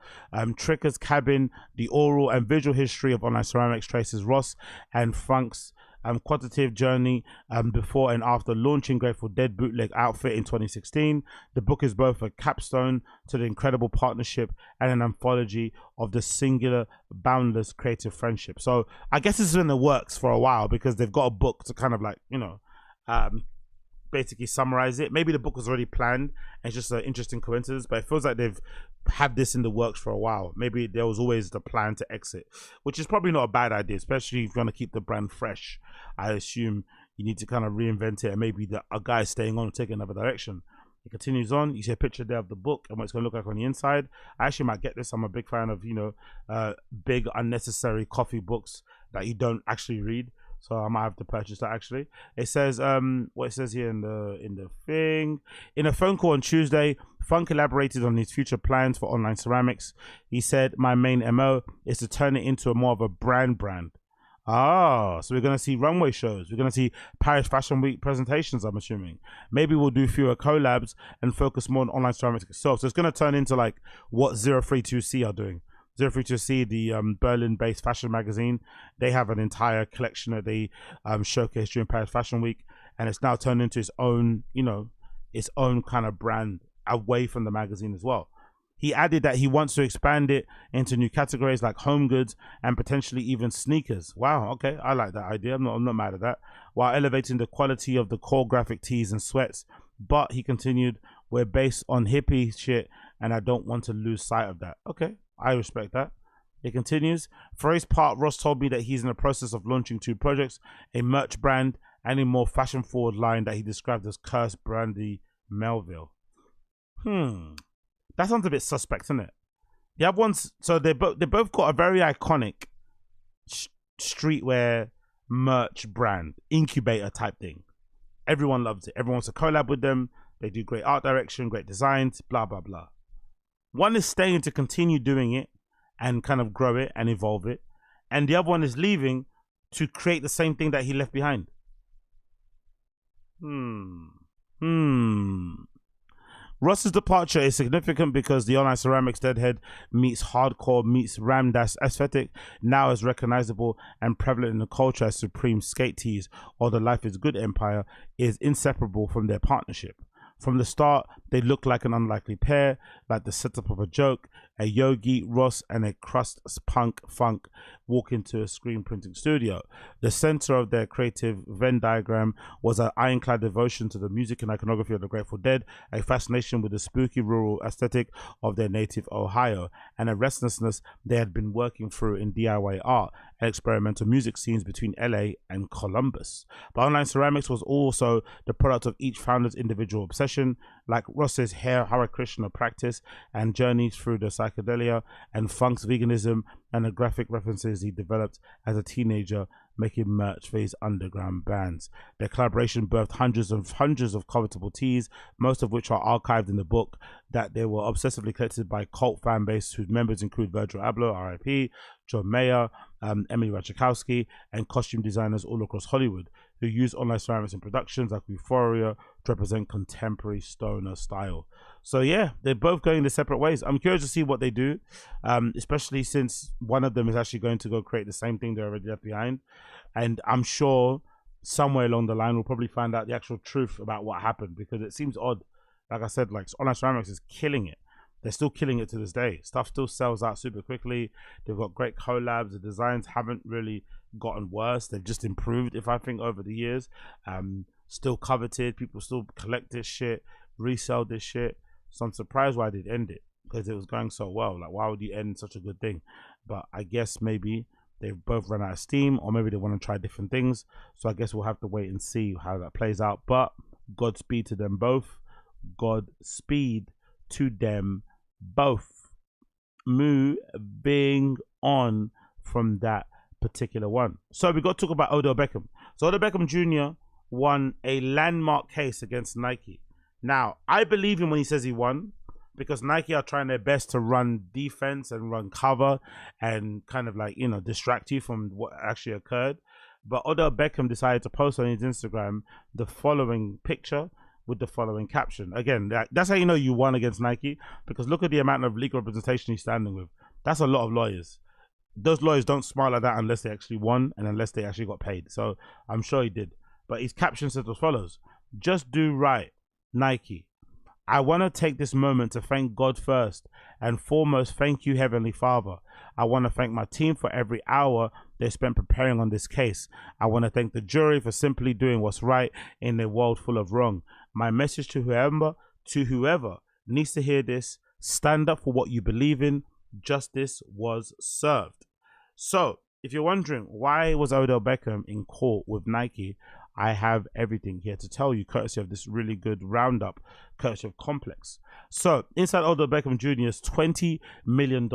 Tricker's Cabin, the oral and visual history of online ceramics, traces Ross and Funk's quantitative journey before and after launching Grateful Dead bootleg outfit in 2016. The book is both a capstone to the incredible partnership and an anthology of the singular, boundless creative friendship. So I guess this is in the works for a while because they've got a book to kind of like, basically summarize it. Maybe the book was already planned and it's just an interesting coincidence, but it feels like they've had this in the works for a while. Maybe there was always the plan to exit, which is probably not a bad idea, especially if you want to keep the brand fresh. I assume you need to kind of reinvent it, and maybe a guy staying on and taking another direction. It continues on. You see a picture there of the book and what it's going to look like on the inside. I actually might get this. I'm a big fan of, big unnecessary coffee books that you don't actually read. So I might have to purchase that actually. It says, what it says here in the thing. In a phone call on Tuesday, Funk elaborated on his future plans for online ceramics. He said, my main MO is to turn it into more of a brand. So we're going to see runway shows. We're going to see Paris Fashion Week presentations, I'm assuming. Maybe we'll do fewer collabs and focus more on online ceramics itself. So it's going to turn into like what 032C are doing. 032C, the Berlin-based fashion magazine, they have an entire collection that they showcase during Paris Fashion Week, and it's now turned into its own, its own kind of brand away from the magazine as well. He added that he wants to expand it into new categories like home goods and potentially even sneakers. Wow, okay, I like that idea. I'm not mad at that. While elevating the quality of the core graphic tees and sweats, but he continued, we're based on hippie shit, and I don't want to lose sight of that. Okay. I respect that. It continues. For his part, Ross told me that he's in the process of launching 2 projects, a merch brand and a more fashion-forward line that he described as Cursed Brandy Melville. That sounds a bit suspect, isn't it? The other ones, so they both got a very iconic streetwear merch brand, incubator type thing. Everyone loves it. Everyone wants to collab with them. They do great art direction, great designs, blah, blah, blah. One is staying to continue doing it and kind of grow it and evolve it. And the other one is leaving to create the same thing that he left behind. Ross's departure is significant because the online ceramics deadhead meets hardcore meets Ram Dash aesthetic now is recognizable and prevalent in the culture as Supreme Skate Tees or the Life is Good empire is inseparable from their partnership. From the start, they look like an unlikely pair, like the setup of a joke. A yogi, Ross, and a crust punk funk walk into a screen printing studio. The center of their creative Venn diagram was an ironclad devotion to the music and iconography of the Grateful Dead, a fascination with the spooky rural aesthetic of their native Ohio, and a restlessness they had been working through in DIY art and experimental music scenes between LA and Columbus. But online ceramics was also the product of each founder's individual obsession, like Ross's Hare Krishna practice and journeys through the psychedelia and funk's veganism and the graphic references he developed as a teenager making merch for his underground bands. Their collaboration birthed hundreds of covetable tees, most of which are archived in the book that they were obsessively collected by cult fan base whose members include Virgil Abloh, R.I.P., John Mayer, Emily Ratajkowski, and costume designers all across Hollywood who use online ceramics in productions like Euphoria to represent contemporary stoner style. So yeah, they're both going their separate ways. I'm curious to see what they do, especially since one of them is actually going to go create the same thing they already left behind. And I'm sure somewhere along the line we'll probably find out the actual truth about what happened, because it seems odd. Like I said, like online ceramics is killing it. They're still killing it to this day. Stuff still sells out super quickly. They've got great collabs. The designs haven't really gotten worse. They've just improved, if I think, over the years. Still coveted. People still collect this shit, resell this shit. So I'm surprised why they'd end it, because it was going so well. Like, why would you end such a good thing? But I guess maybe they've both run out of steam, or maybe they want to try different things. So I guess we'll have to wait and see how that plays out. But Godspeed to them both. Godspeed to them both. Moving on from that particular one. So we got to talk about Odell Beckham. So Odell Beckham Jr. won a landmark case against Nike. Now, I believe him when he says he won, because Nike are trying their best to run defense and run cover and kind of like, you know, distract you from what actually occurred. But Odell Beckham decided to post on his Instagram the following picture with the following caption. Again, that's how you know you won against Nike, because look at the amount of legal representation he's standing with. That's a lot of lawyers. Those lawyers don't smile like that unless they actually won and unless they actually got paid. So I'm sure he did. But his caption says as follows: "Just do right, Nike. I want to take this moment to thank God first and foremost. Thank you, Heavenly Father. I want to thank my team for every hour they spent preparing on this case. I want to thank the jury for simply doing what's right in a world full of wrong. My message to whoever needs to hear this: stand up for what you believe in. Justice was served." So if you're wondering why was Odell Beckham in court with Nike, I have everything here to tell you, courtesy of this really good roundup, courtesy of Complex. So inside Odell Beckham Jr.'s $20 million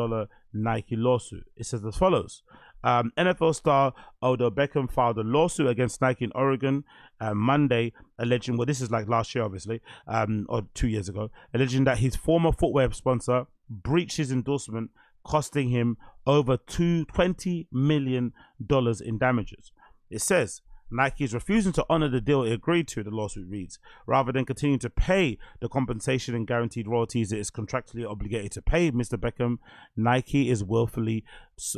Nike lawsuit, it says as follows. NFL star Odell Beckham filed a lawsuit against Nike in Oregon Monday, alleging, well, this is like last year, obviously, or 2 years ago, alleging that his former footwear sponsor breached his endorsement, costing him over $20 million in damages. It says Nike is refusing to honor the deal it agreed to, the lawsuit reads, rather than continuing to pay the compensation and guaranteed royalties it is contractually obligated to pay Mr. Beckham. Nike is willfully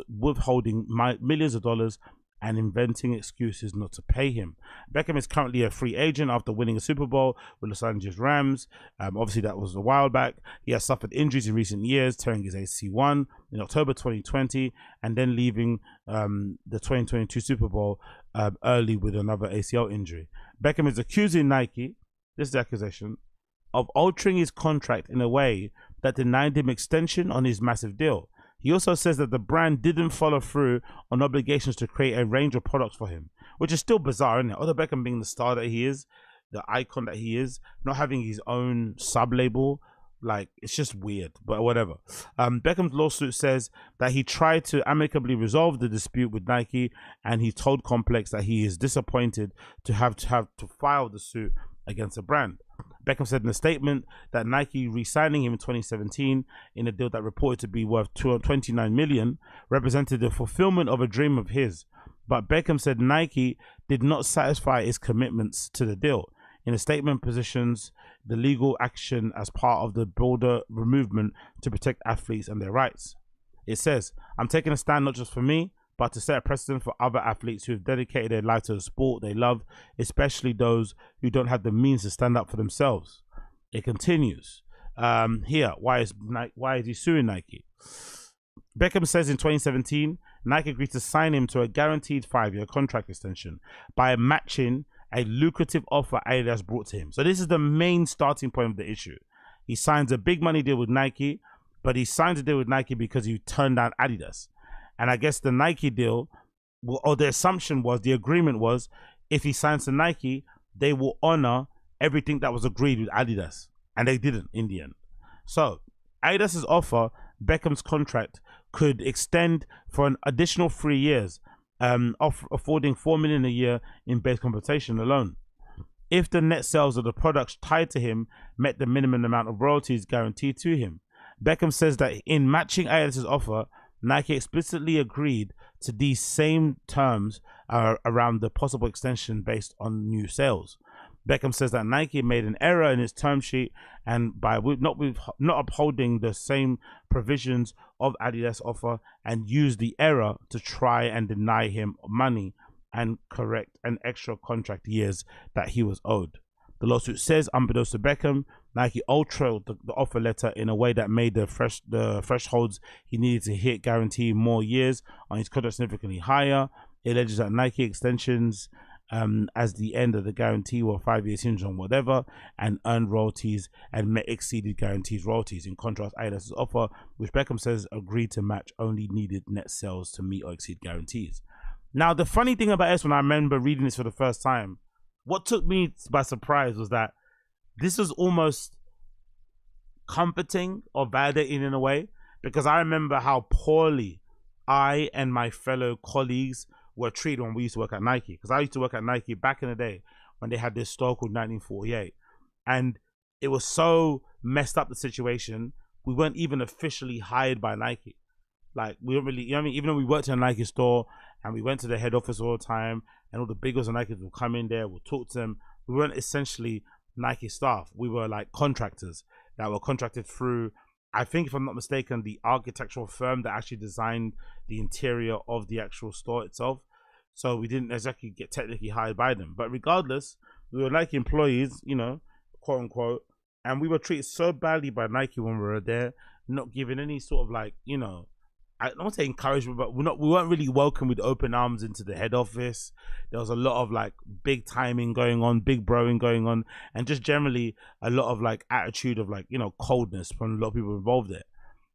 withholding millions of dollars and inventing excuses not to pay him. Beckham is currently a free agent after winning a Super Bowl with Los Angeles Rams. Obviously, that was a while back. He has suffered injuries in recent years, tearing his AC1 in October 2020, and then leaving the 2022 Super Bowl early with another ACL injury. Beckham is accusing Nike, this is the accusation, of altering his contract in a way that denied him extension on his massive deal. He also says that the brand didn't follow through on obligations to create a range of products for him, which is still bizarre, isn't it? Odell Beckham being the star that he is, the icon that he is, not having his own sub-label, like, it's just weird, but whatever. Beckham's lawsuit says that he tried to amicably resolve the dispute with Nike, and he told Complex that he is disappointed to have to file the suit against the brand. Beckham said in a statement that Nike re-signing him in 2017 in a deal that reported to be worth $29 million represented the fulfillment of a dream of his. But Beckham said Nike did not satisfy its commitments to the deal. In a statement, positions the legal action as part of the broader movement to protect athletes and their rights. It says, "I'm taking a stand not just for me, but to set a precedent for other athletes who have dedicated their life to the sport they love, especially those who don't have the means to stand up for themselves." It continues. Here, why is he suing Nike? Beckham says in 2017, Nike agreed to sign him to a guaranteed 5-year contract extension by matching a lucrative offer Adidas brought to him. So this is the main starting point of the issue. He signs a big money deal with Nike, but he signs a deal with Nike because he turned down Adidas. And I guess the Nike deal, or the assumption was, the agreement was, if he signs to Nike, they will honor everything that was agreed with Adidas. And they didn't in the end. So Adidas's offer, Beckham's contract, could extend for an additional 3 years, affording $4 million a year in base compensation alone. If the net sales of the products tied to him met the minimum amount of royalties guaranteed to him. Beckham says that in matching Adidas's offer, Nike explicitly agreed to these same terms around the possible extension based on new sales. Beckham says that Nike made an error in its term sheet and by not upholding the same provisions of Adidas offer, and used the error to try and deny him money and correct an extra contract years that he was owed. The lawsuit says, unbeknownst to Beckham, Nike altered the offer letter in a way that made the thresholds he needed to hit guarantee more years on his contract significantly higher. It alleges that Nike extensions as the end of the guarantee were 5 years hinged on whatever, and earned royalties and met exceeded guarantees royalties. In contrast, Adidas's offer, which Beckham says agreed to match, only needed net sales to meet or exceed guarantees. Now, the funny thing about this, when I remember reading this for the first time, what took me by surprise was that this was almost comforting or validating in a way, because I remember how poorly I and my fellow colleagues were treated when we used to work at Nike. Because I used to work at Nike back in the day when they had this store called 1948. And it was so messed up, the situation. We weren't even officially hired by Nike. Like, we weren't really, you know what I mean? Even though we worked in a Nike store and we went to the head office all the time, and all the big guys of Nike would come in there, we'll talk to them. We weren't essentially Nike staff. We were like contractors that were contracted through, I think, if I'm not mistaken, the architectural firm that actually designed the interior of the actual store itself. So we didn't exactly get technically hired by them. But regardless, we were Nike employees, you know, quote unquote. And we were treated so badly by Nike when we were there, not given any sort of, like, you know, I don't want to say encouragement, but we weren't really welcomed with open arms into the head office. There was a lot of like big timing going on, big broing going on, and just generally a lot of like attitude of, like, you know, coldness from a lot of people involved there.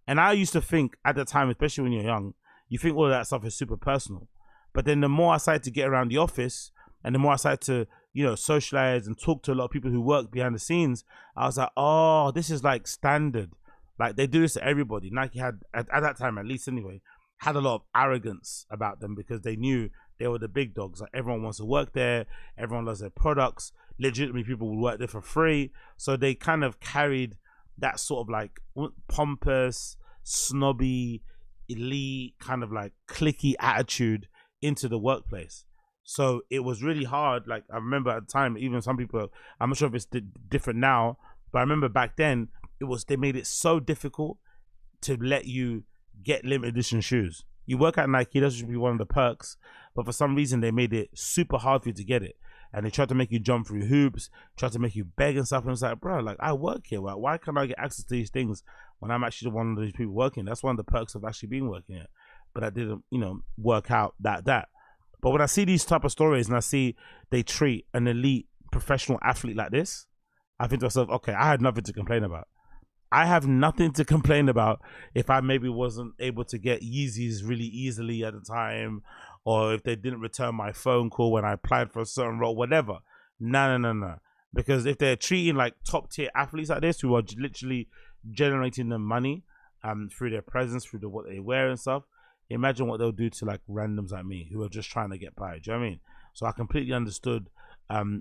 And I used to think at the time, especially when you're young, you think all of that stuff is super personal. But then the more I started to get around the office, and the more I started to, you know, socialize and talk to a lot of people who work behind the scenes, I was like, oh, this is like standard. Like, they do this to everybody. Nike had, at that time at least anyway, had a lot of arrogance about them because they knew they were the big dogs. Like, everyone wants to work there. Everyone loves their products. Legitimately, people will work there for free. So they kind of carried that sort of like pompous, snobby, elite, kind of like cliquey attitude into the workplace. So it was really hard. Like, I remember at the time, even some people, I'm not sure if it's different now, but I remember back then, they made it so difficult to let you get limited edition shoes. You work at Nike, that should be one of the perks, but for some reason they made it super hard for you to get it. And they tried to make you jump through hoops, tried to make you beg and stuff. And it's like, bro, like, I work here. Why can't I get access to these things when I'm actually one of these people working? That's one of the perks of actually being working here. But I didn't, you know, work out that. But when I see these type of stories and I see they treat an elite professional athlete like this, I think to myself, okay, I had nothing to complain about. I have nothing to complain about if I maybe wasn't able to get Yeezys really easily at the time, or if they didn't return my phone call when I applied for a certain role, whatever. No. Because if they're treating like top tier athletes like this, who are literally generating them money through their presence, through what they wear and stuff, imagine what they'll do to like randoms like me who are just trying to get by. Do you know what I mean? So I completely understood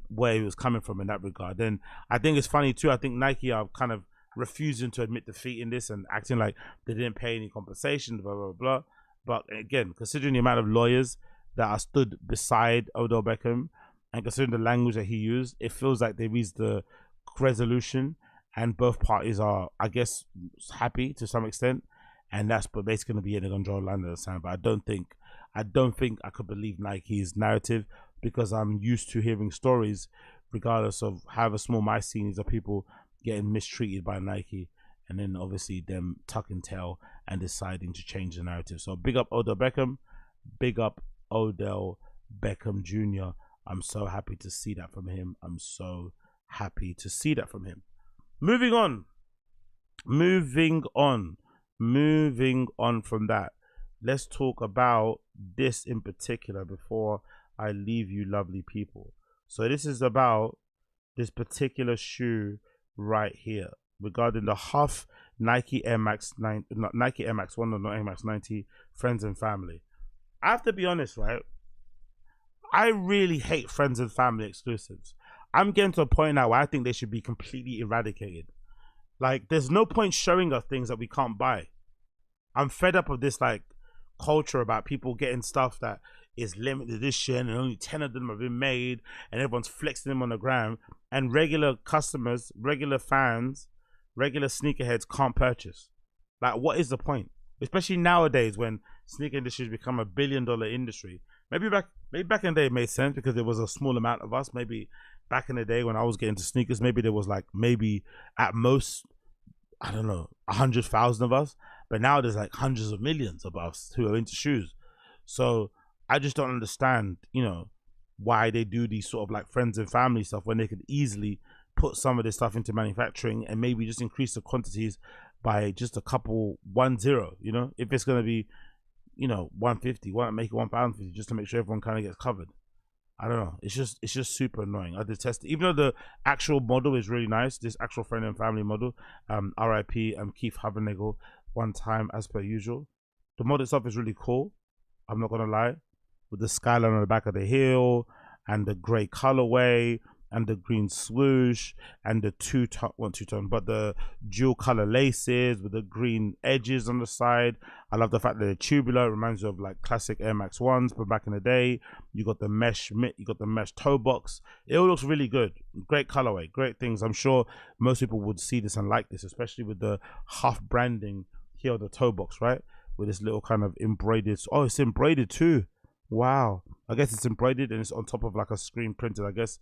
where he was coming from in that regard. Then I think it's funny too. I think Nike are kind of refusing to admit defeat in this and acting like they didn't pay any compensation, blah, blah, blah. But again, considering the amount of lawyers that are stood beside Odell Beckham and considering the language that he used, it feels like they reached the resolution and both parties are, I guess, happy to some extent. And that's basically going to be it. They're going to draw a line at the sand. But I don't think I could believe Nike's narrative, because I'm used to hearing stories, regardless of however small my scene is, of people getting mistreated by Nike, and then obviously them tucking tail and deciding to change the narrative. So big up Odell Beckham, big up Odell Beckham Jr. I'm so happy to see that from him. Moving on from that, let's talk about this in particular before I leave you lovely people. So this is about this particular shoe right here, regarding the Huff Nike Air Max 1 or not Air Max 90 friends and family. I have to be honest, right? I really hate friends and family exclusives. I'm getting to a point now where I think they should be completely eradicated. Like, there's no point showing us things that we can't buy. I'm fed up of this like culture about people getting stuff that is limited edition and only 10 of them have been made and everyone's flexing them on the gram, and regular customers, regular fans, regular sneakerheads can't purchase. Like, what is the point? Especially nowadays when sneaker industry has become $1 billion industry. Maybe back in the day it made sense because there was a small amount of us. Maybe back in the day when I was getting to sneakers, maybe there was like maybe at most, I don't know, 100,000 of us. But now there's like hundreds of millions of us who are into shoes. So I just don't understand, why they do these sort of like friends and family stuff when they could easily put some of this stuff into manufacturing and maybe just increase the quantities by just a couple 10, if it's going to be, 150, why not make it 1,050 just to make sure everyone kind of gets covered? I don't know. It's just super annoying. I detest it. Even though the actual model is really nice, this actual friend and family model, RIP Keith Havernagel, one time as per usual. The model itself is really cool. I'm not gonna lie, with the skyline on the back of the heel and the grey colorway and the green swoosh and the but the dual color laces with the green edges on the side. I love the fact that the tubular reminds you of like classic Air Max 1s, but back in the day, you got the mesh mitt, you got the mesh toe box. It all looks really good. Great colorway, great things. I'm sure most people would see this and like this, especially with the Huff branding here on the toe box, right? With this little kind of embroidered, oh, it's embroidered too. Wow. I guess it's embroidered and it's on top of like a screen printed, I guess,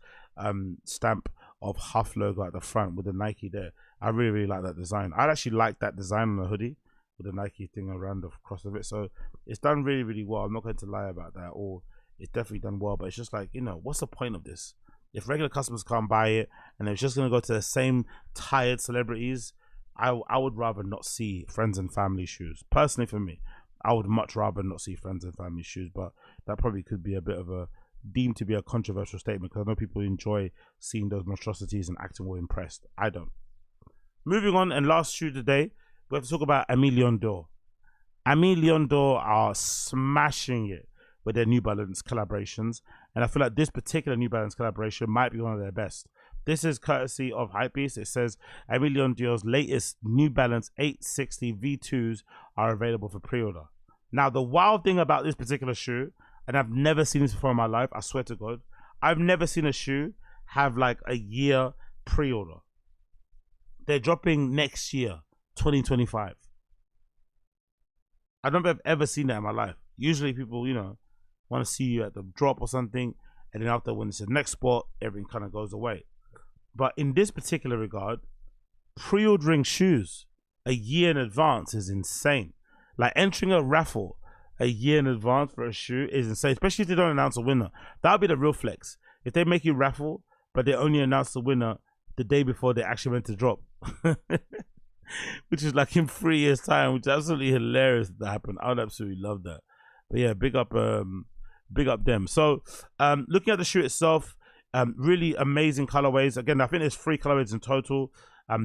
stamp of Huff logo at the front with the Nike there. I really, really like that design. I actually like that design on the hoodie with the Nike thing around the cross of it. So it's done really, really well. I'm not going to lie about that. Or it's definitely done well. But it's just like, what's the point of this? If regular customers can't buy it and it's just going to go to the same tired celebrities, I would rather not see friends and family shoes. Personally, for me, I would much rather not see friends and family shoes, but that probably could be a bit of deemed to be a controversial statement because I know people enjoy seeing those monstrosities and acting all impressed. I don't. Moving on, and last shoe today, we have to talk about Aime Dore. Aime Dore are smashing it with their New Balance collaborations, and I feel like this particular New Balance collaboration might be one of their best. This is courtesy of Hypebeast. It says Aime Dore's latest New Balance 860 V2s are available for pre-order. Now, the wild thing about this particular shoe, and I've never seen this before in my life, I swear to God, I've never seen a shoe have like a year pre-order. They're dropping next year, 2025. I don't think I've ever seen that in my life. Usually people, want to see you at the drop or something, and then after when it's the next spot, everything kind of goes away. But in this particular regard, pre-ordering shoes a year in advance is insane. Like entering a raffle a year in advance for a shoe is insane, especially if they don't announce a winner. That would be the real flex. If they make you raffle, but they only announce the winner the day before they actually went to drop. which is like in 3 years' time, which is absolutely hilarious that happened. I would absolutely love that. But yeah, big up them. So looking at the shoe itself, really amazing colorways. Again, I think there's 3 colorways in total.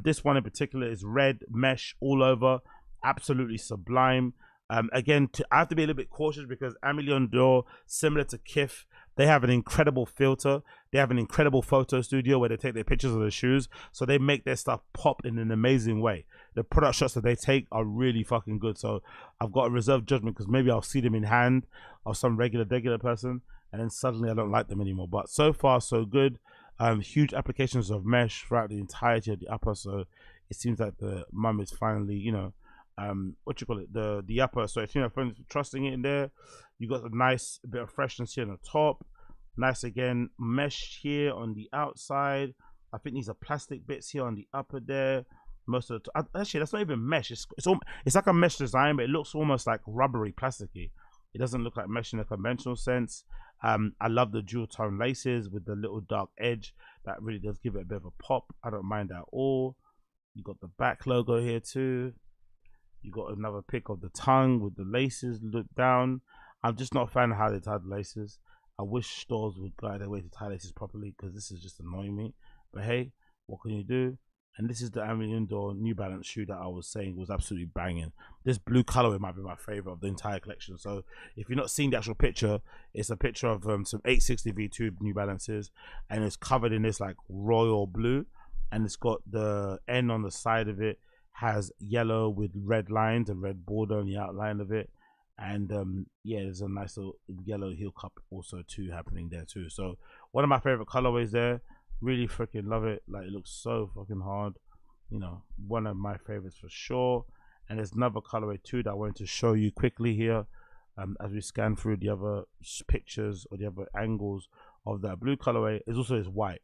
This one in particular is red mesh all over, absolutely sublime. Again, I have to be a little bit cautious because Aime Dore, similar to Kith, they have an incredible filter. They have an incredible photo studio where they take their pictures of the shoes. So they make their stuff pop in an amazing way. The product shots that they take are really fucking good. So I've got a reserved judgment because maybe I'll see them in hand of some regular person and then suddenly I don't like them anymore. But so far, so good. Huge applications of mesh throughout the entirety of the upper. So it seems like the mum is finally, you know, what you call it, the upper. So if you know, friends trusting it in there, you got a nice bit of freshness here on the top. Nice again, mesh here on the outside. I think these are plastic bits here on the upper there. Most of the actually, that's not even mesh. It's like a mesh design, but it looks almost like rubbery, plasticky. It doesn't look like mesh in a conventional sense. I love the dual tone laces with the little dark edge. That really does give it a bit of a pop. I don't mind that at all. You got the back logo here too. You got another pic of the tongue with the laces look down. I'm just not a fan of how they tie the laces. I wish stores would guide their way to tie laces properly because this is just annoying me. But hey, what can you do? And this is the Aime Dore New Balance shoe that I was saying was absolutely banging. This blue colorway might be my favorite of the entire collection. So if you're not seeing the actual picture, it's a picture of some 860 V2 New Balances, and it's covered in this like royal blue, and it's got the N on the side of it has yellow with red lines and red border on the outline of it. And yeah, there's a nice little yellow heel cup also too happening there too. So one of my favorite colorways there. Really freaking love it. Like, it looks so fucking hard. You know, one of my favorites for sure. And there's another colorway too that I wanted to show you quickly here as we scan through the other pictures or the other angles of that blue colorway. Is also this white.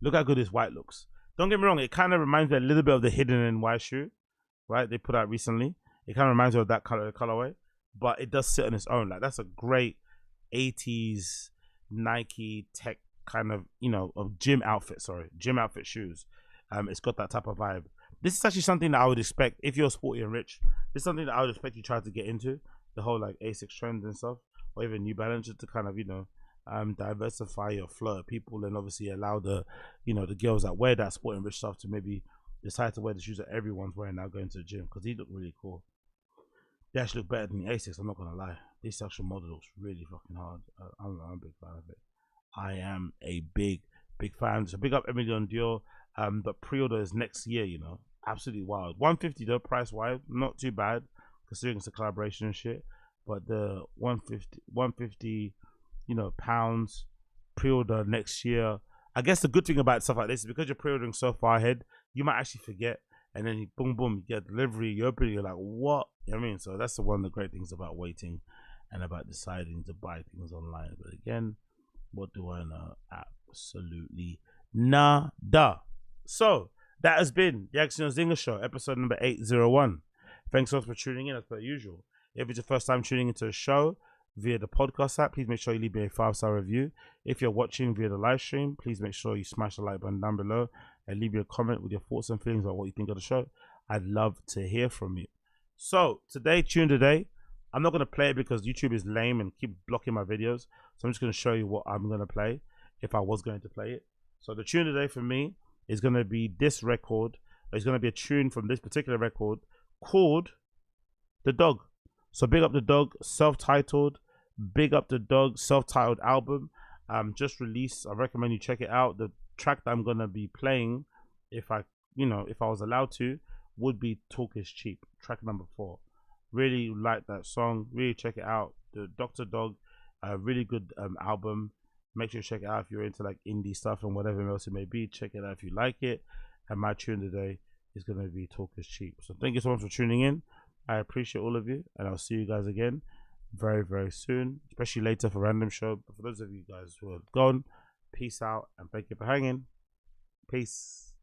Look how good this white looks. Don't get me wrong, it kind of reminds me a little bit of the Hidden NY shoe, right? They put out recently. It kind of reminds me of that colorway, but it does sit on its own. Like, that's a great 80s Nike tech kind of, you know, of gym outfit shoes. It's got that type of vibe. This is actually something that I would expect if you're sporty and rich. This is something that I would expect you try to get into, the whole like Asics trend and stuff, or even New Balance, just to kind of, you know, diversify your flow of people and obviously allow the, you know, the girls that wear that sport and rich stuff to maybe decide to wear the shoes that everyone's wearing now going to the gym, because these look really cool. They actually look better than the Asics, I'm not gonna lie. This actual model looks really fucking hard. I'm a big fan of it. I am a big fan. So big up Aime Dore. But pre-order is next year, you know. Absolutely wild. 150 though, price wise, not too bad considering it's a collaboration and shit. But the 150, you know, pounds pre-order next year. I guess the good thing about stuff like this is because you're pre-ordering so far ahead, you might actually forget, and then you, boom, you get delivery, you open it, you're like, what? You know what I mean? So that's one of the great things about waiting and about deciding to buy things online. But again, what do I know? Absolutely nada. So that has been the Action Zinger Show, episode number 801. Thanks so much for tuning in as per usual. If it's your first time tuning into a show via the podcast app, please make sure you leave me a 5-star review. If you're watching via the live stream, please make sure you smash the like button down below and leave me a comment with your thoughts and feelings about what you think of the show. I'd love to hear from you. So tune today. I'm not going to play it because YouTube is lame and keep blocking my videos. So I'm just going to show you what I'm going to play if I was going to play it. So the tune today for me is going to be this record. It's going to be a tune from this particular record called The Dog. So big up The Dog, self-titled. Big up The Dog, self-titled album. Just released. I recommend you check it out. The track that I'm going to be playing, if I was allowed to, would be Talk Is Cheap, track number 4. Really like that song. Really check it out. The Dr. Dog, really good album. Make sure you check it out if you're into like indie stuff and whatever else it may be. Check it out if you like it. And my tune today is going to be Talk Is Cheap. So thank you so much for tuning in. I appreciate all of you, and I'll see you guys again very, very soon, especially later for Random Show. But for those of you guys who are gone, peace out and thank you for hanging. Peace.